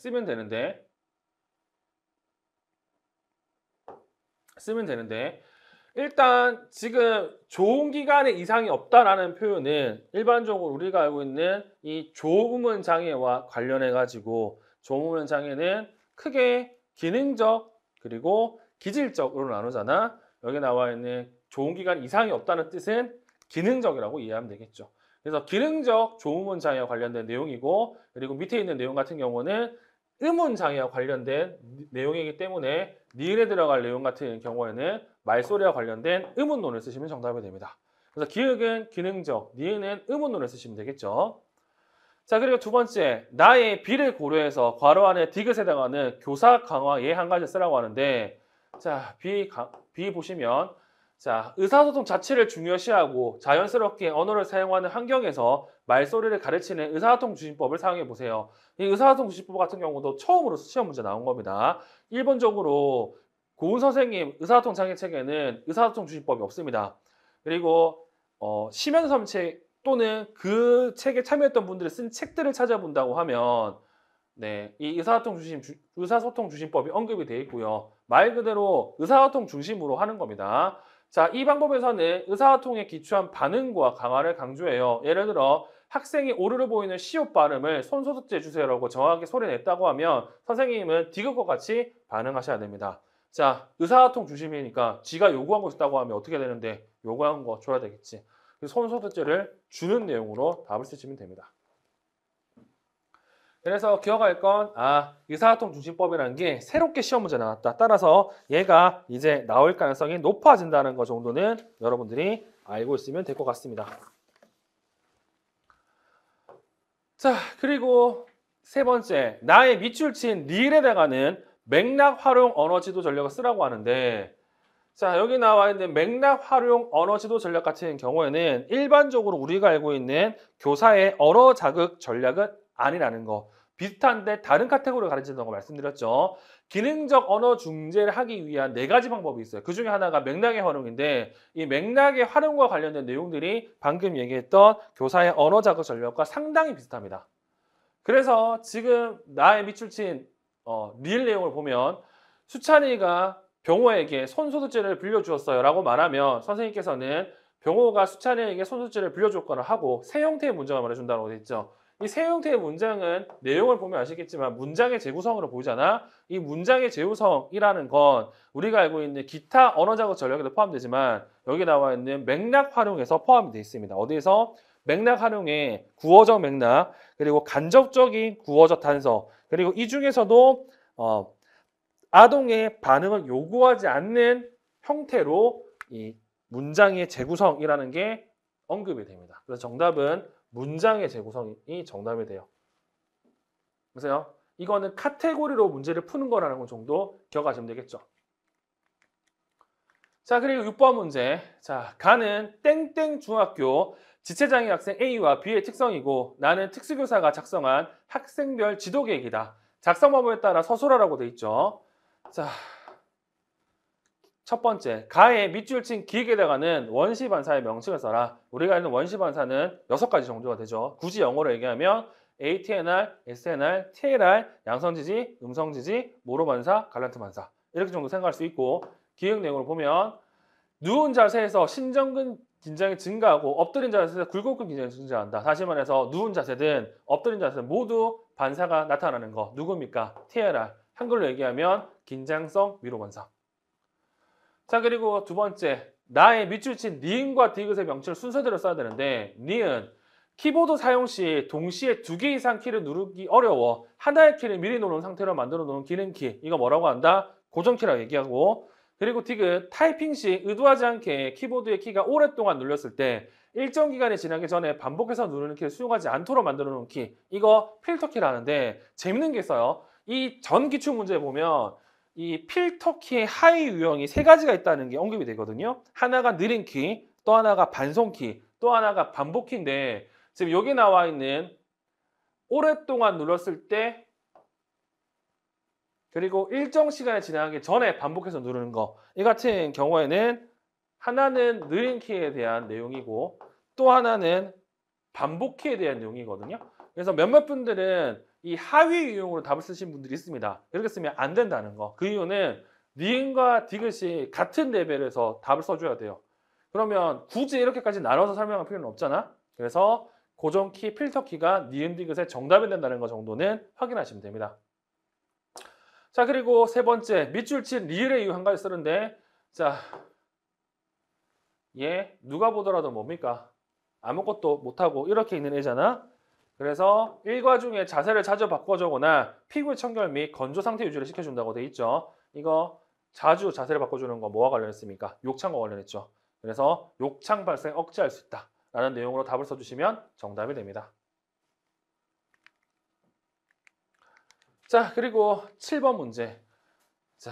일단 지금 좋은 기간에 이상이 없다라는 표현은 일반적으로 우리가 알고 있는 이 조음운 장애와 관련해 가지고 조음운 장애는 크게 기능적 그리고 기질적으로 나누잖아. 여기 나와 있는 좋은 기간 이상이 없다는 뜻은 기능적이라고 이해하면 되겠죠. 그래서 기능적 조음운 장애와 관련된 내용이고, 그리고 밑에 있는 내용 같은 경우는 음운 장애와 관련된 내용이기 때문에 니은에 들어갈 내용 같은 경우에는 말소리와 관련된 음운론을 쓰시면 정답이 됩니다. 그래서 기역은 기능적, 니은은 음운론을 쓰시면 되겠죠. 자, 그리고 두 번째, 나의 B를 고려해서 괄호 안에 디귿에 해당하는 교사 강화 예 한 가지 쓰라고 하는데, 자, B 보시면 자, 의사소통 자체를 중요시하고 자연스럽게 언어를 사용하는 환경에서 말소리를 가르치는 의사소통 주신법을 사용해 보세요. 이 의사소통 주신법 같은 경우도 처음으로 시험 문제 나온 겁니다. 일본적으로 고은 선생님 의사소통 장애 책에는 의사소통 주신법이 없습니다. 그리고 심연섬책 또는 그 책에 참여했던 분들이 쓴 책들을 찾아본다고 하면 네, 이 의사소통 주신법이 언급이 되어 있고요. 말 그대로 의사소통 중심으로 하는 겁니다. 자, 이 방법에서는 의사소통에 기초한 반응과 강화를 강조해요. 예를 들어 학생이 오류를 보이는 시옷 발음을 손소독제 주세요라고 정확하게 소리냈다고 하면 선생님은 디귿과 같이 반응하셔야 됩니다. 자, 의사소통 중심이니까 지가 요구한 거 있다고 하면 어떻게 되는데 요구한 거 줘야 되겠지. 손소독제를 주는 내용으로 답을 쓰시면 됩니다. 그래서 기억할 건 의사소통 중심법이라는 게 새롭게 시험 문제 나왔다. 따라서 얘가 이제 나올 가능성이 높아진다는 것 정도는 여러분들이 알고 있으면 될 것 같습니다. 자, 그리고 세 번째, 나의 밑줄 친 닐에 해당하는 맥락 활용 언어 지도 전략을 쓰라고 하는데, 자, 여기 나와 있는 맥락 활용 언어 지도 전략 같은 경우에는 일반적으로 우리가 알고 있는 교사의 언어 자극 전략은 아니라는 거. 비슷한데 다른 카테고리를 가르친다고 말씀드렸죠. 기능적 언어 중재를 하기 위한 4가지 방법이 있어요. 그 중에 하나가 맥락의 활용인데 이 맥락의 활용과 관련된 내용들이 방금 얘기했던 교사의 언어 자극 전략과 상당히 비슷합니다. 그래서 지금 나의 밑줄 친 릴 내용을 보면 수찬이가 병호에게 손소독제를 빌려주었어요 라고 말하면 선생님께서는 병호가 수찬이에게 손소독제를 빌려줬거나 하고 세 형태의 문장을 말해준다고 되어 있죠. 이 세 형태의 문장은 내용을 보면 아시겠지만 문장의 재구성으로 보이잖아. 이 문장의 재구성이라는 건 우리가 알고 있는 기타 언어자극 전략에도 포함되지만 여기 나와 있는 맥락 활용에서 포함이 되어 있습니다. 어디에서? 맥락 활용에 구어적 맥락, 그리고 간접적인 구어적 단서, 그리고 이 중에서도 아동의 반응을 요구하지 않는 형태로 이 문장의 재구성이라는 게 언급이 됩니다. 그래서 정답은 문장의 재구성이 정답이 돼요. 보세요. 이거는 카테고리로 문제를 푸는 거라는 것 정도 기억하시면 되겠죠. 자, 그리고 6번 문제. 자, 가는 땡땡 중학교 지체장애 학생 A와 B의 특성이고 나는 특수교사가 작성한 학생별 지도계획이다. 작성 방법에 따라 서술하라고 돼 있죠. 자, 첫 번째, 가의 밑줄 친 기획에다가는 원시 반사의 명칭을 써라. 우리가 아는 원시 반사는 6가지 정도가 되죠. 굳이 영어로 얘기하면 ATNR, SNR, TLR, 양성지지, 음성지지, 모로 반사, 갈란트 반사 이렇게 정도 생각할 수 있고 기획 내용을 보면 누운 자세에서 신전근 긴장이 증가하고 엎드린 자세에서 굴곡근 긴장이 증가한다. 다시 말해서 누운 자세든 엎드린 자세든 모두 반사가 나타나는 거 누굽니까? TLR. 한글로 얘기하면 긴장성 위로 반사. 자, 그리고 두 번째, 나의 밑줄 친 니은과 디귿의 명칭을 순서대로 써야 되는데 니은, 키보드 사용 시 동시에 2개 이상 키를 누르기 어려워 하나의 키를 미리 누른 상태로 만들어 놓은 기능키, 이거 뭐라고 한다? 고정키라고 얘기하고, 그리고 디귿, 타이핑 시 의도하지 않게 키보드의 키가 오랫동안 눌렸을 때 일정 기간이 지나기 전에 반복해서 누르는 키를 수용하지 않도록 만들어 놓은 키, 이거 필터키라는데 재밌는 게 있어요. 이 전 기출 문제에 보면 이 필터키의 하위 유형이 세 가지가 있다는 게 언급이 되거든요. 하나가 느린 키, 또 하나가 반송키, 또 하나가 반복키인데 지금 여기 나와 있는 오랫동안 눌렀을 때 그리고 일정 시간이 지나기 전에 반복해서 누르는 거. 이 같은 경우에는 하나는 느린 키에 대한 내용이고 또 하나는 반복키에 대한 내용이거든요. 그래서 몇몇 분들은 이 하위 유형으로 답을 쓰신 분들이 있습니다. 이렇게 쓰면 안 된다는 거. 그 이유는 니은과 디귿이 같은 레벨에서 답을 써줘야 돼요. 그러면 굳이 이렇게까지 나눠서 설명할 필요는 없잖아. 그래서 고정키, 필터키가 니은, 디귿의 정답이 된다는 거 정도는 확인하시면 됩니다. 자, 그리고 세 번째, 밑줄 친 리을의 이유 한 가지 쓰는데, 자, 얘 누가 보더라도 뭡니까? 아무것도 못하고 이렇게 있는 애잖아. 그래서 일과 중에 자세를 자주 바꿔주거나 피부의 청결 및 건조 상태 유지를 시켜준다고 돼 있죠. 이거 자주 자세를 바꿔주는 거 뭐와 관련했습니까? 욕창과 관련했죠. 그래서 욕창 발생 억제할 수 있다 라는 내용으로 답을 써주시면 정답이 됩니다. 자, 그리고 7번 문제. 자,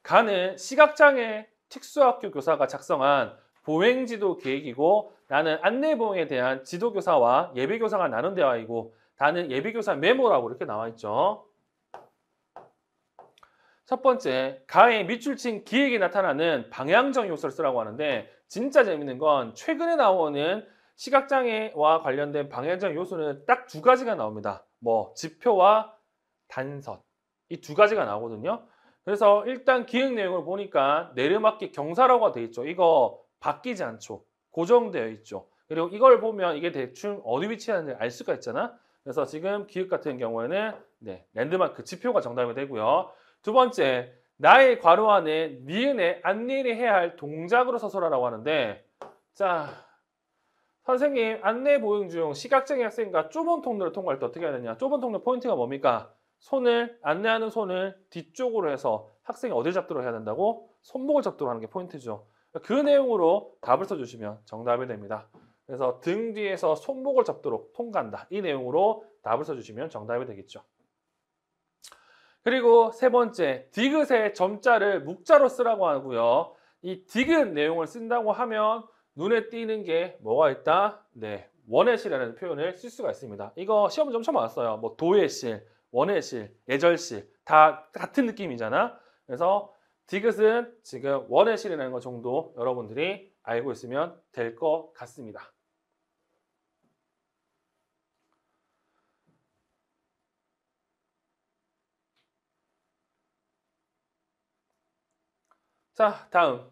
가는 시각장애 특수학교 교사가 작성한 보행지도 계획이고 나는 안내보행에 대한 지도교사와 예비교사가 나눈 대화이고 다는 예비교사 메모라고 이렇게 나와 있죠. 첫 번째, 가의 밑줄 친 기획이 나타나는 방향적 요소를 쓰라고 하는데 진짜 재밌는 건 최근에 나오는 시각장애와 관련된 방향적 요소는 딱 두 가지가 나옵니다. 뭐 지표와 단선 이 두 가지가 나오거든요. 그래서 일단 기획 내용을 보니까 내리막길 경사라고 돼 있죠. 이거 바뀌지 않죠. 고정되어 있죠. 그리고 이걸 보면 이게 대충 어디 위치하는지 알 수가 있잖아. 그래서 지금 기획 같은 경우에는 랜드마크 지표가 정답이 되고요. 두 번째, 나의 괄호 안에 니은에 안내를 해야 할 동작으로 서술하라고 하는데 자, 선생님 안내 보행 중 시각장애 학생과 좁은 통로를 통과할 때 어떻게 해야 되냐. 좁은 통로 포인트가 뭡니까? 손을 안내하는 손을 뒤쪽으로 해서 학생이 어딜 잡도록 해야 된다고? 손목을 잡도록 하는 게 포인트죠. 그 내용으로 답을 써주시면 정답이 됩니다. 그래서 등 뒤에서 손목을 잡도록 통과한다. 이 내용으로 답을 써주시면 정답이 되겠죠. 그리고 세 번째, 디귿의 점자를 묵자로 쓰라고 하고요. 이 디귿 내용을 쓴다고 하면 눈에 띄는 게 뭐가 있다? 원의 실이라는 표현을 쓸 수가 있습니다. 이거 시험 문제 엄청 많았어요. 뭐 도의 실, 원의 실, 예절실 다 같은 느낌이잖아. 그래서 디귿은 지금 원의 실이라는 것 정도 여러분들이 알고 있으면 될 것 같습니다. 자, 다음.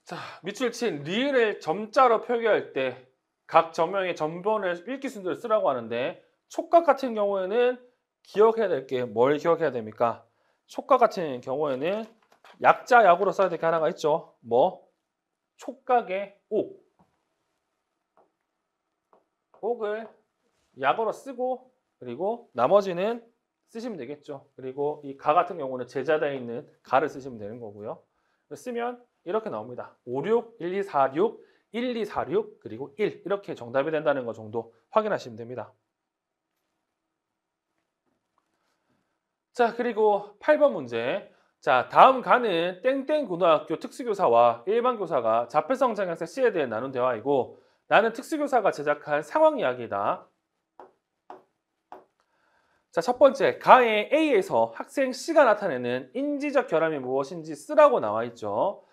자, 밑줄 친 리을을 점자로 표기할 때 각 점형의 전번을 읽기 순서를 쓰라고 하는데 촉각 같은 경우에는 기억해야 될 게 뭘 기억해야 됩니까? 촉각 같은 경우에는 약자 약으로 써야 될 게 하나가 있죠. 뭐? 촉각의 옥. 옥을 약어로 쓰고 그리고 나머지는 쓰시면 되겠죠. 그리고 이 가 같은 경우는 제자리에 있는 가를 쓰시면 되는 거고요. 쓰면 이렇게 나옵니다. 56, 1, 2, 4, 6, 1, 2, 4, 6, 그리고 1 이렇게 정답이 된다는 것 정도 확인하시면 됩니다. 자, 그리고 8번 문제. 자, 다음 가는 땡땡 고등학교 특수교사와 일반 교사가 자폐성 장애학생 C에 대해 나눈 대화이고 나는 특수교사가 제작한 상황 이야기다. 자, 첫 번째, 가의 A에서 학생 C가 나타내는 인지적 결함이 무엇인지 쓰라고 나와 있죠.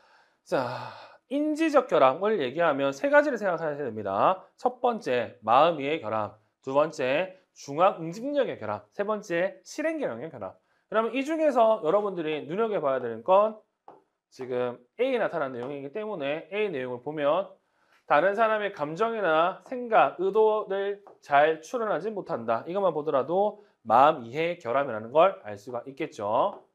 자, 인지적 결함을 얘기하면 세 가지를 생각하셔야 됩니다. 첫 번째, 마음 이해의 결함. 두 번째, 중앙 응집력의 결함. 세 번째, 실행 경영의 결함. 그러면 이 중에서 여러분들이 눈여겨봐야 되는 건 지금 A에 나타난 내용이기 때문에 A 내용을 보면 다른 사람의 감정이나 생각, 의도를 잘 추론하지 못한다. 이것만 보더라도 마음 이해 결함이라는 걸 알 수가 있겠죠.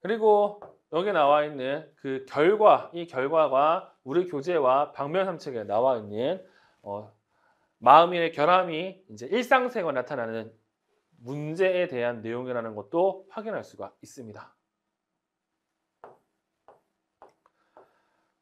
그리고 여기 나와 있는 그 결과, 이 결과가 우리 교재와 방면 3책에 나와 있는 마음의 결함이 이제 일상생활에 나타나는 문제에 대한 내용이라는 것도 확인할 수가 있습니다.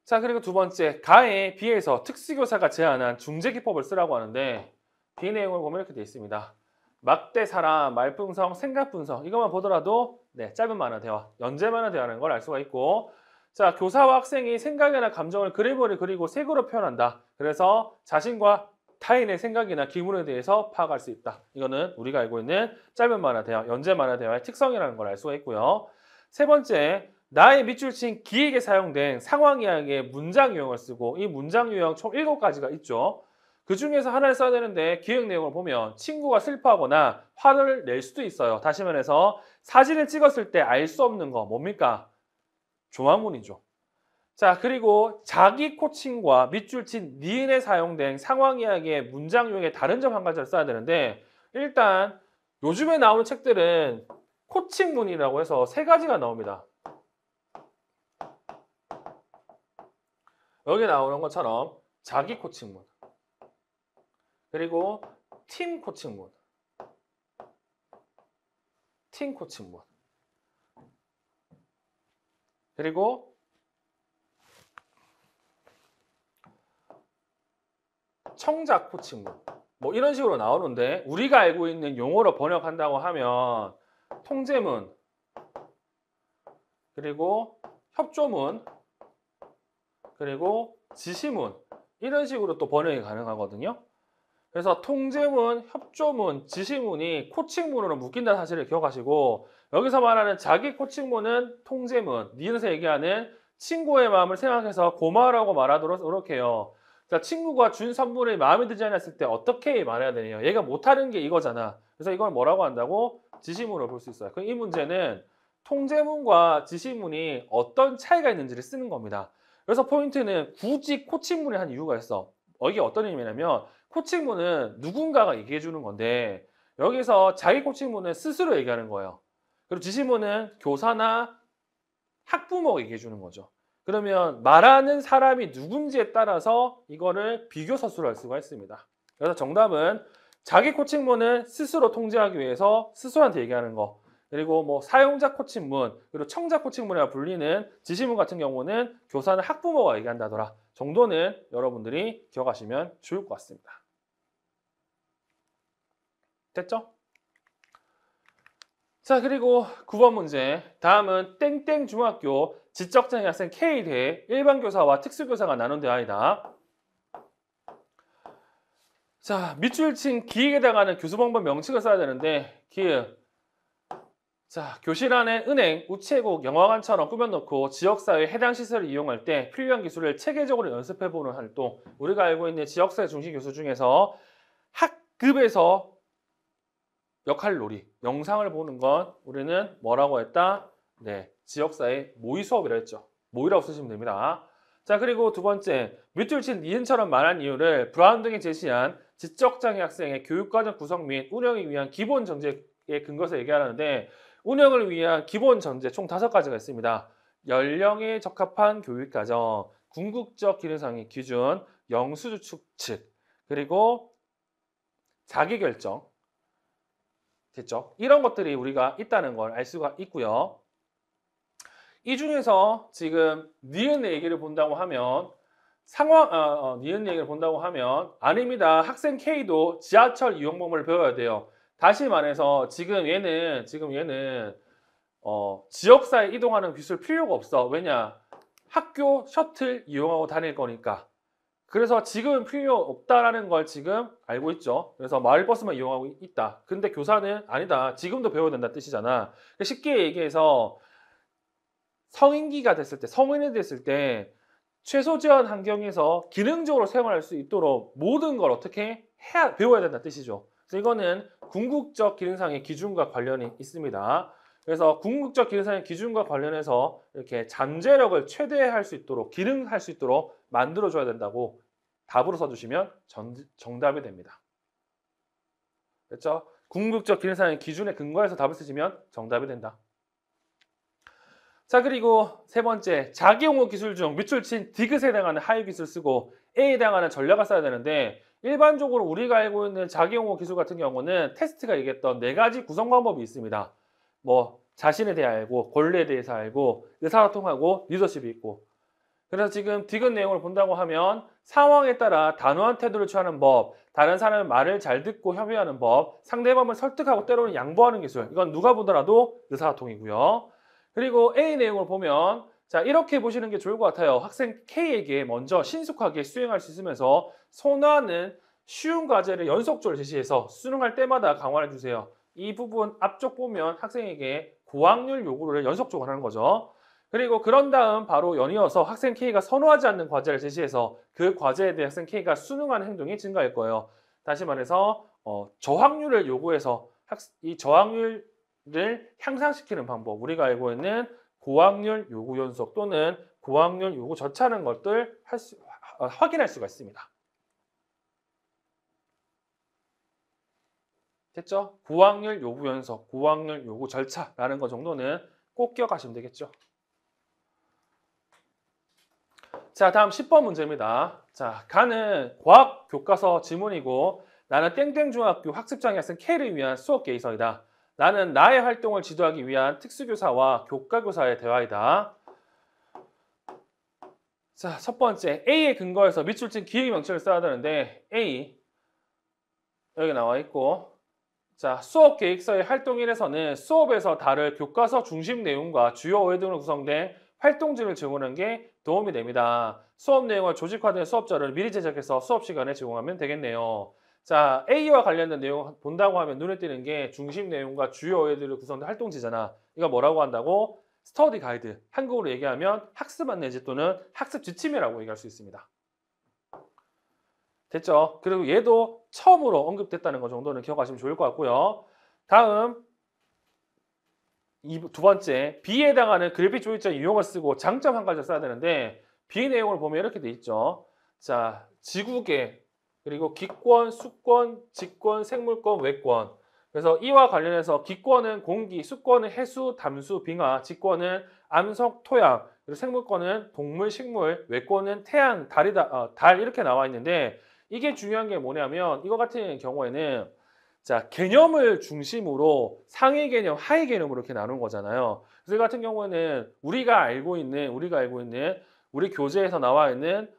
자, 그리고 두 번째, 가에 비해서 특수교사가 제안한 중재기법을 쓰라고 하는데 B 내용을 보면 이렇게 돼 있습니다. 막대, 사람, 말풍성, 생각분석 이것만 보더라도 네, 짧은 만화 대화, 연재 만화 대화라는 걸 알 수가 있고 자, 교사와 학생이 생각이나 감정을 그림으로 그리고 색으로 표현한다. 그래서 자신과 타인의 생각이나 기분에 대해서 파악할 수 있다. 이거는 우리가 알고 있는 짧은 만화 대화, 연재 만화 대화의 특성이라는 걸 알 수가 있고요. 세 번째, 나의 밑줄 친 기획에 사용된 상황 이야기의 문장 유형을 쓰고 이 문장 유형 총 7가지가 있죠. 그 중에서 하나를 써야 되는데 기획 내용을 보면 친구가 슬퍼하거나 화를 낼 수도 있어요. 다시 말해서 사진을 찍었을 때 알 수 없는 거 뭡니까? 조화문이죠. 자, 그리고 자기 코칭과 밑줄 친 니은에 사용된 상황 이야기의 문장 유형의 다른 점 한 가지를 써야 되는데 일단 요즘에 나오는 책들은 코칭문이라고 해서 3가지가 나옵니다. 여기 나오는 것처럼 자기 코칭문 그리고 팀 코칭문 그리고 청작 코칭문 뭐 이런 식으로 나오는데 우리가 알고 있는 용어로 번역한다고 하면 통제문 그리고 협조문 그리고 지시문 이런 식으로 또 번역이 가능하거든요. 그래서 통제문, 협조문, 지시문이 코칭문으로 묶인다는 사실을 기억하시고 여기서 말하는 자기 코칭문은 통제문, 니은에서 얘기하는 친구의 마음을 생각해서 고마워라고 말하도록 이렇게 해요. 자, 친구가 준 선물이 마음에 들지 않았을 때 어떻게 말해야 되냐. 얘가 못하는 게 이거잖아. 그래서 이걸 뭐라고 한다고? 지시문으로 볼 수 있어요. 그럼 이 문제는 통제문과 지시문이 어떤 차이가 있는지를 쓰는 겁니다. 그래서 포인트는 굳이 코칭문을 한 이유가 있어. 이게 어떤 의미냐면 코칭문은 누군가가 얘기해 주는 건데 여기서 자기 코칭문은 스스로 얘기하는 거예요. 그리고 지시문은 교사나 학부모가 얘기해 주는 거죠. 그러면 말하는 사람이 누군지에 따라서 이거를 비교서술할 수가 있습니다. 그래서 정답은 자기 코칭문은 스스로 통제하기 위해서 스스로한테 얘기하는 거 그리고 뭐 사용자 코칭문 그리고 청자 코칭문이라 불리는 지시문 같은 경우는 교사는 학부모가 얘기한다더라 정도는 여러분들이 기억하시면 좋을 것 같습니다. 됐죠? 자, 그리고 9번 문제. 다음은 땡땡 중학교 지적장애 학생 K에 대해 일반 교사와 특수교사가 나눈 대화이다. 자, 밑줄 친 기획에 해당하는 교수방법 명칭을 써야 되는데 기획. 자, 교실 안에 은행, 우체국, 영화관처럼 꾸며놓고 지역사회 해당 시설을 이용할 때 필요한 기술을 체계적으로 연습해보는 활동. 우리가 알고 있는 지역사회 중심 교수 중에서 학급에서 역할놀이, 영상을 보는 건 우리는 뭐라고 했다? 네, 지역사회 모의 수업이라고 했죠. 모의라고 쓰시면 됩니다. 자, 그리고 두 번째, 밑줄 친 니은처럼 말한 이유를 브라운 등이 제시한 지적장애 학생의 교육과정 구성 및 운영을 위한 기본 전제의 근거에서 얘기하는데 운영을 위한 기본 전제 총 5가지가 있습니다. 연령에 적합한 교육과정, 궁극적 기능상의 기준, 영수주 추측, 그리고 자기결정. 됐죠? 이런 것들이 우리가 있다는 걸 알 수가 있고요. 이 중에서 지금 니은 얘기를 본다고 하면 니은 얘기를 본다고 하면 아닙니다. 학생 K도 지하철 이용법을 배워야 돼요. 다시 말해서 지금 얘는 지역사회 이동하는 기술 필요가 없어. 왜냐? 학교 셔틀 이용하고 다닐 거니까. 그래서 지금은 필요 없다라는 걸 지금 알고 있죠. 그래서 마을버스만 이용하고 있다. 근데 교사는 아니다. 지금도 배워야 된다는 뜻이잖아. 쉽게 얘기해서 성인기가 됐을 때, 성인이 됐을 때 최소 제한 환경에서 기능적으로 생활할 수 있도록 모든 걸 어떻게 배워야 된다는 뜻이죠. 그래서 이거는 궁극적 기능상의 기준과 관련이 있습니다. 그래서 궁극적 기능상의 기준과 관련해서 이렇게 잠재력을 최대할 수 있도록 기능할 수 있도록 만들어줘야 된다고 답으로 써주시면 정답이 됩니다. 그렇죠? 궁극적 기능상의 기준에 근거해서 답을 쓰시면 정답이 된다. 자, 그리고 세 번째, 자기용어 기술 중 밑줄 친 디귿에 해당하는 하위 기술 쓰고 A에 해당하는 전략을 써야 되는데 일반적으로 우리가 알고 있는 자기용어 기술 같은 경우는 테스트가 얘기했던 4가지 구성 방법이 있습니다. 뭐 자신에 대해 알고, 권리에 대해서 알고, 의사소통하고, 리더십이 있고. 그래서 지금 디귿 내용을 본다고 하면 상황에 따라 단호한 태도를 취하는 법, 다른 사람의 말을 잘 듣고 협의하는 법, 상대방을 설득하고 때로는 양보하는 기술. 이건 누가 보더라도 의사소통이고요. 그리고 A 내용을 보면 자, 이렇게 보시는 게 좋을 것 같아요. 학생 K에게 먼저 신속하게 수행할 수 있으면서 선호하는 쉬운 과제를 연속적으로 제시해서 수능할 때마다 강화해 주세요. 이 부분 앞쪽 보면 학생에게 고학률 요구를 연속적으로 하는 거죠. 그리고 그런 다음 바로 연이어서 학생 K가 선호하지 않는 과제를 제시해서 그 과제에 대해 학생 K가 수능하는 행동이 증가할 거예요. 다시 말해서 저항률을 요구해서 이 저항률을 향상시키는 방법, 우리가 알고 있는 고학률 요구 연속 또는 고학률 요구 절차라는 것들 확인할 수가 있습니다. 됐죠? 고학률 요구 연속, 고학률 요구 절차라는 것 정도는 꼭 기억하시면 되겠죠. 자, 다음 10번 문제입니다. 자, 가는 과학 교과서 지문이고 나는 땡땡중학교 학습장애 학생 K를 위한 수업 계획서이다. 나는 나의 활동을 지도하기 위한 특수교사와 교과교사의 대화이다. 자, 첫 번째 A에 근거해서 밑줄 친 기획 명칭을 써야 되는데 A 여기 나와 있고 자, 수업 계획서의 활동 1에서는 수업에서 다룰 교과서 중심 내용과 주요 오해 등으로 구성된 활동지를 제공하는 게 도움이 됩니다. 수업 내용을 조직화된 수업자를 미리 제작해서 수업 시간에 제공하면 되겠네요. 자, A와 관련된 내용 본다고 하면 눈에 띄는 게 중심 내용과 주요 오해들을 구성된 활동지잖아. 이거 뭐라고 한다고? 스터디 가이드. 한국어로 얘기하면 학습 안내지 또는 학습 지침이라고 얘기할 수 있습니다. 됐죠? 그리고 얘도 처음으로 언급됐다는 것 정도는 기억하시면 좋을 것 같고요. 다음 두 번째, B에 해당하는 그래픽 조이자 유형을 쓰고 장점 한 가지 써야 되는데 B 내용을 보면 이렇게 돼 있죠. 자, 지구계, 그리고 기권, 수권, 직권, 생물권, 외권. 그래서 이와 관련해서 기권은 공기, 수권은 해수, 담수, 빙하, 직권은 암석, 토양, 그리고 생물권은 동물, 식물, 외권은 태양, 달 이렇게 나와 있는데 이게 중요한 게 뭐냐면 이거 같은 경우에는 자, 개념을 중심으로 상위 개념, 하위 개념으로 이렇게 나눈 거잖아요. 그래서 이 같은 경우에는 우리가 알고 있는 우리 교재에서 나와 있는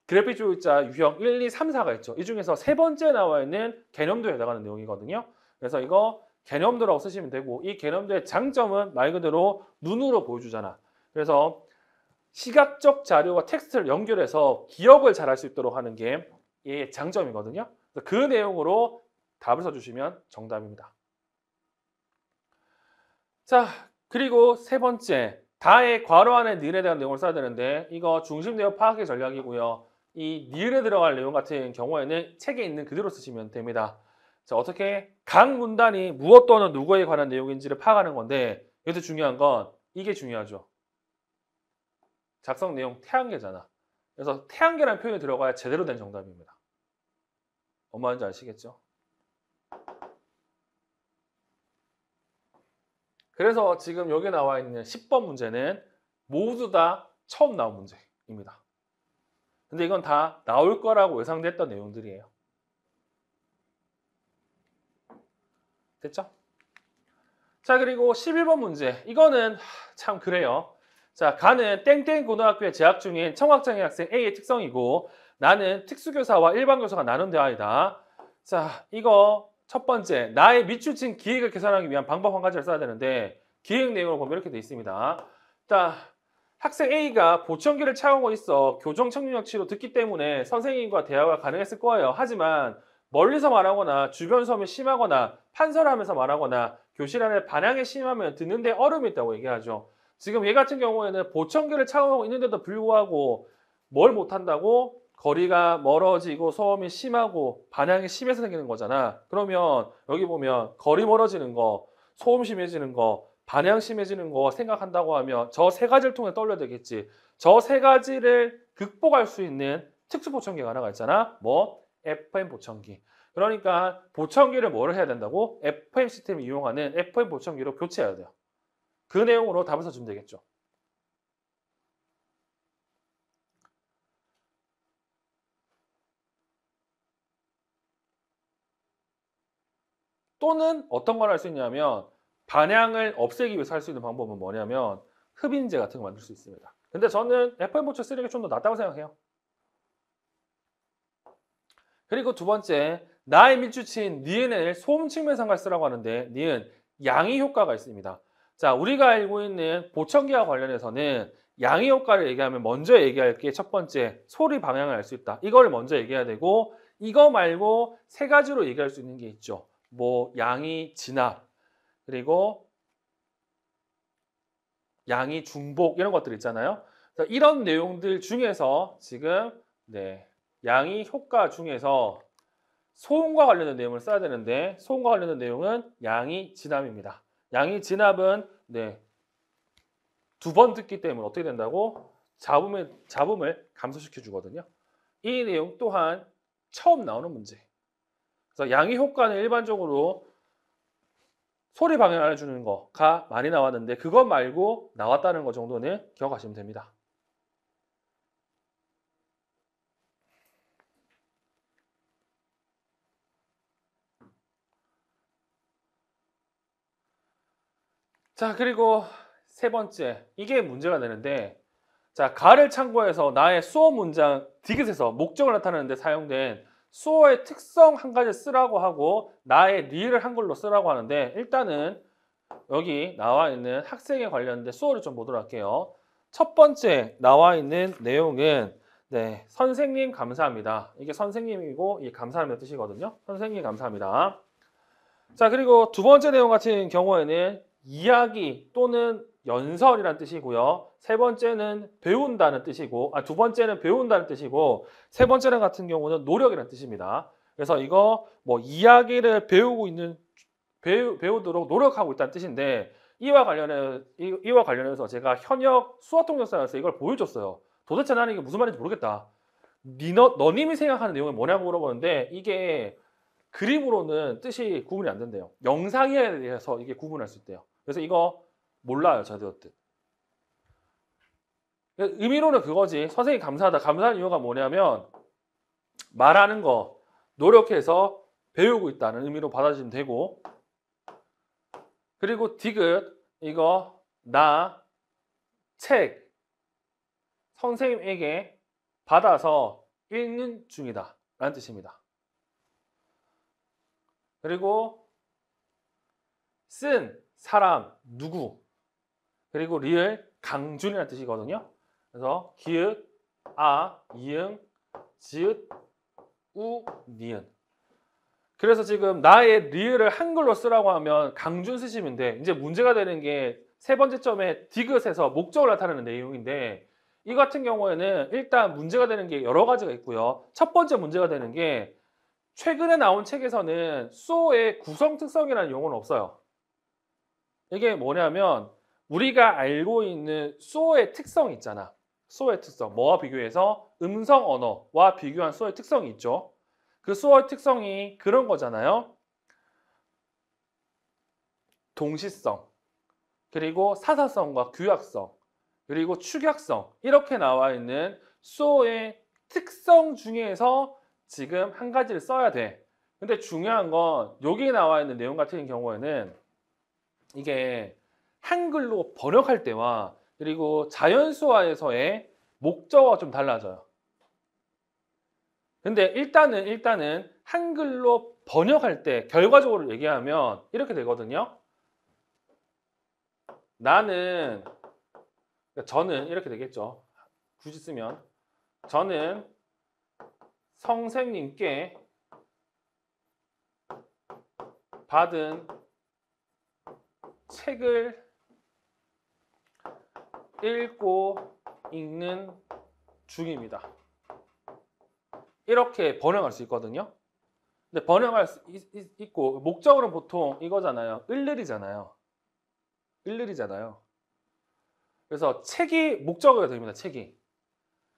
그래픽 조이자 유형 1, 2, 3, 4가 있죠. 이 중에서 세 번째 나와 있는 개념도에 해당하는 내용이거든요. 그래서 이거 개념도라고 쓰시면 되고 이 개념도의 장점은 말 그대로 눈으로 보여주잖아. 그래서 시각적 자료와 텍스트를 연결해서 기억을 잘할 수 있도록 하는 게 얘의 장점이거든요. 그 내용으로 답을 써주시면 정답입니다. 자, 그리고 세 번째, 다의 괄호 안에 니은에 대한 내용을 써야 되는데 이거 중심 내용 파악의 전략이고요. 이 니은에 들어갈 내용 같은 경우에는 책에 있는 그대로 쓰시면 됩니다. 자, 어떻게 각 문단이 무엇 또는 누구에 관한 내용인지를 파악하는 건데 여기서 중요한 건 이게 중요하죠. 작성 내용 태양계잖아. 그래서 태양계라는 표현이 들어가야 제대로 된 정답입니다. 뭔 말인지 아시겠죠? 그래서 지금 여기 나와 있는 10번 문제는 모두 다 처음 나온 문제입니다. 근데 이건 다 나올 거라고 예상됐던 내용들이에요. 됐죠? 자, 그리고 11번 문제. 이거는 참 그래요. 자, 가는 땡땡 고등학교에 재학 중인 청각장애 학생 A의 특성이고 나는 특수교사와 일반교사가 나눈 대화이다. 자, 이거 첫 번째, 나의 밑줄친 기획을 개선하기 위한 방법 한 가지를 써야 되는데 기획 내용을 보면 이렇게 돼 있습니다. 자, 학생 A가 보청기를 차용하고 있어 교정 청력치로 듣기 때문에 선생님과 대화가 가능했을 거예요. 하지만 멀리서 말하거나 주변 소음이 심하거나 판설하면서 말하거나 교실 안에 반향이 심하면 듣는데 어려움이 있다고 얘기하죠. 지금 얘 같은 경우에는 보청기를 차용하고 있는데도 불구하고 뭘 못한다고? 거리가 멀어지고 소음이 심하고 반향이 심해서 생기는 거잖아. 그러면 여기 보면 거리 멀어지는 거, 소음 심해지는 거, 반향 심해지는 거 생각한다고 하면 저 세 가지를 통해 떠올려야 되겠지. 저 세 가지를 극복할 수 있는 특수 보청기가 하나가 있잖아. 뭐? FM 보청기. 그러니까 보청기를 뭐를 해야 된다고? FM 시스템을 이용하는 FM 보청기로 교체해야 돼요. 그 내용으로 답을 써주면 되겠죠. 또는 어떤 걸 할 수 있냐면 반향을 없애기 위해서 할 수 있는 방법은 뭐냐면 흡인제 같은 거 만들 수 있습니다. 근데 저는 FM5.3가 좀 더 낫다고 생각해요. 그리고 두 번째, 나의 밀주치인 니은을 소음 측면 상가를 쓰라고 하는데 니은 양의 효과가 있습니다. 자, 우리가 알고 있는 보청기와 관련해서는 양의 효과를 얘기하면 먼저 얘기할 게 첫 번째, 소리 방향을 알 수 있다. 이걸 먼저 얘기해야 되고 이거 말고 세 가지로 얘기할 수 있는 게 있죠. 뭐 양의 진압, 그리고 양의 중복 이런 것들 있잖아요. 이런 내용들 중에서 지금 양의 효과 중에서 소음과 관련된 내용을 써야 되는데 소음과 관련된 내용은 양의 진압입니다. 양의 진압은 두 번 듣기 때문에 어떻게 된다고? 잡음을 감소시켜 주거든요. 이 내용 또한 처음 나오는 문제. 그래서 양의 효과는 일반적으로 소리 방향을 알려주는 거가 많이 나왔는데 그것 말고 나왔다는 거 정도는 기억하시면 됩니다. 자, 그리고 세 번째, 이게 문제가 되는데 자, 가를 참고해서 나의 수어 문장 디귿에서 목적을 나타내는 데 사용된 수어의 특성 한 가지 쓰라고 하고 나의 리을을 한글로 쓰라고 하는데 일단은 여기 나와 있는 학생에 관련된 수어를 좀 보도록 할게요. 첫 번째 나와 있는 내용은 선생님 감사합니다. 이게 선생님이고 이 감사합니다 뜻이거든요. 선생님 감사합니다. 자, 그리고 두 번째 내용 같은 경우에는 이야기 또는 연설이라는 뜻이고요. 세 번째는 배운다는 뜻이고, 두 번째는 배운다는 뜻이고, 세 번째는 같은 경우는 노력이라는 뜻입니다. 그래서 이거 뭐 이야기를 배우도록 노력하고 있다는 뜻인데 이와 관련해서 제가 현역 수어통역사에서 이걸 보여줬어요. 도대체 나는 이게 무슨 말인지 모르겠다. 너님이 생각하는 내용이 뭐냐고 물어보는데 이게 그림으로는 뜻이 구분이 안 된대요. 영상에 대해서 이게 구분할 수 있대요. 그래서 이거 몰라요, 저도. 의미로는 그거지. 선생님 감사하다. 감사한 이유가 뭐냐면 말하는 거 노력해서 배우고 있다는 의미로 받아주시면 되고 그리고 디귿 이거 나 책 선생님에게 받아서 읽는 중이다 라는 뜻입니다. 그리고 쓴 사람 누구 그리고 리을 강준이라는 뜻이거든요. 그래서 기읍, 아, 이응, 지읒, 우, 니은. 그래서 지금 나의 리을을 한글로 쓰라고 하면 강준 쓰시면 돼. 이제 문제가 되는 게 세 번째 점에 디귿에서 목적을 나타내는 내용인데 이 같은 경우에는 일단 문제가 되는 게 여러 가지가 있고요. 첫 번째 문제가 되는 게 최근에 나온 책에서는 수어의 구성 특성이라는 용어는 없어요. 이게 뭐냐면 우리가 알고 있는 수어의 특성이 있잖아. 수어의 특성. 뭐와 비교해서 음성 언어와 비교한 수어의 특성이 있죠. 그 수어의 특성이 그런 거잖아요. 동시성, 그리고 사사성과 규약성, 그리고 축약성 이렇게 나와 있는 수어의 특성 중에서 지금 한 가지를 써야 돼. 근데 중요한 건 여기 나와 있는 내용 같은 경우에는 이게 한글로 번역할 때와 그리고 자연수화에서의 목적어가 좀 달라져요. 근데 일단은 한글로 번역할 때 결과적으로 얘기하면 이렇게 되거든요. 저는 이렇게 되겠죠. 굳이 쓰면 저는 선생님께 받은 책을 읽고 읽는 중입니다. 이렇게 번역할 수 있거든요. 근데 번역할 수 있고 목적어는 보통 이거잖아요. 을르리잖아요. 그래서 책이 목적어가 됩니다. 책이.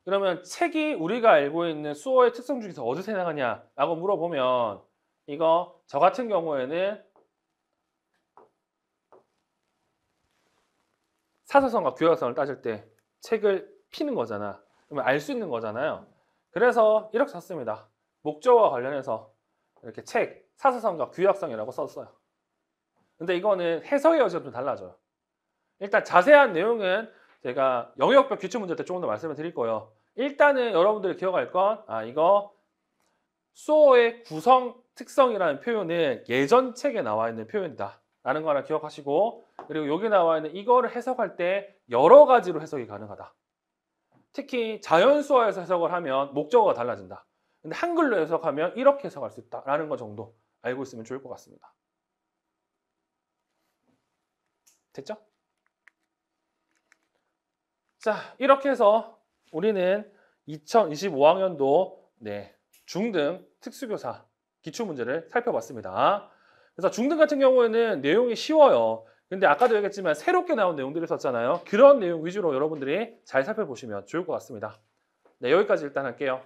그러면 책이 우리가 알고 있는 수어의 특성 중에서 어디서 해당하냐라고 물어보면 이거 저 같은 경우에는 사사성과 규약성을 따질 때 책을 피는 거잖아. 그러면 알 수 있는 거잖아요. 그래서 이렇게 썼습니다. 목적어와 관련해서 이렇게 책, 사사성과 규약성이라고 썼어요. 근데 이거는 해석의 여지가 좀 달라져요. 일단 자세한 내용은 제가 영역별 기출문제 때 조금 더 말씀을 드릴 거예요. 일단은 여러분들이 기억할 건 이거 수어의 구성 특성이라는 표현은 예전 책에 나와 있는 표현이다 라는 거 하나 기억하시고, 그리고 여기 나와 있는 이거를 해석할 때 여러 가지로 해석이 가능하다. 특히 자연수어에서 해석을 하면 목적어가 달라진다. 근데 한글로 해석하면 이렇게 해석할 수 있다라는 거 정도 알고 있으면 좋을 것 같습니다. 됐죠? 자, 이렇게 해서 우리는 2025학년도 중등 특수교사 기출문제를 살펴봤습니다. 그래서 중등 같은 경우에는 내용이 쉬워요. 근데 아까도 얘기했지만 새롭게 나온 내용들이 있었잖아요. 그런 내용 위주로 여러분들이 잘 살펴보시면 좋을 것 같습니다. 네, 여기까지 일단 할게요.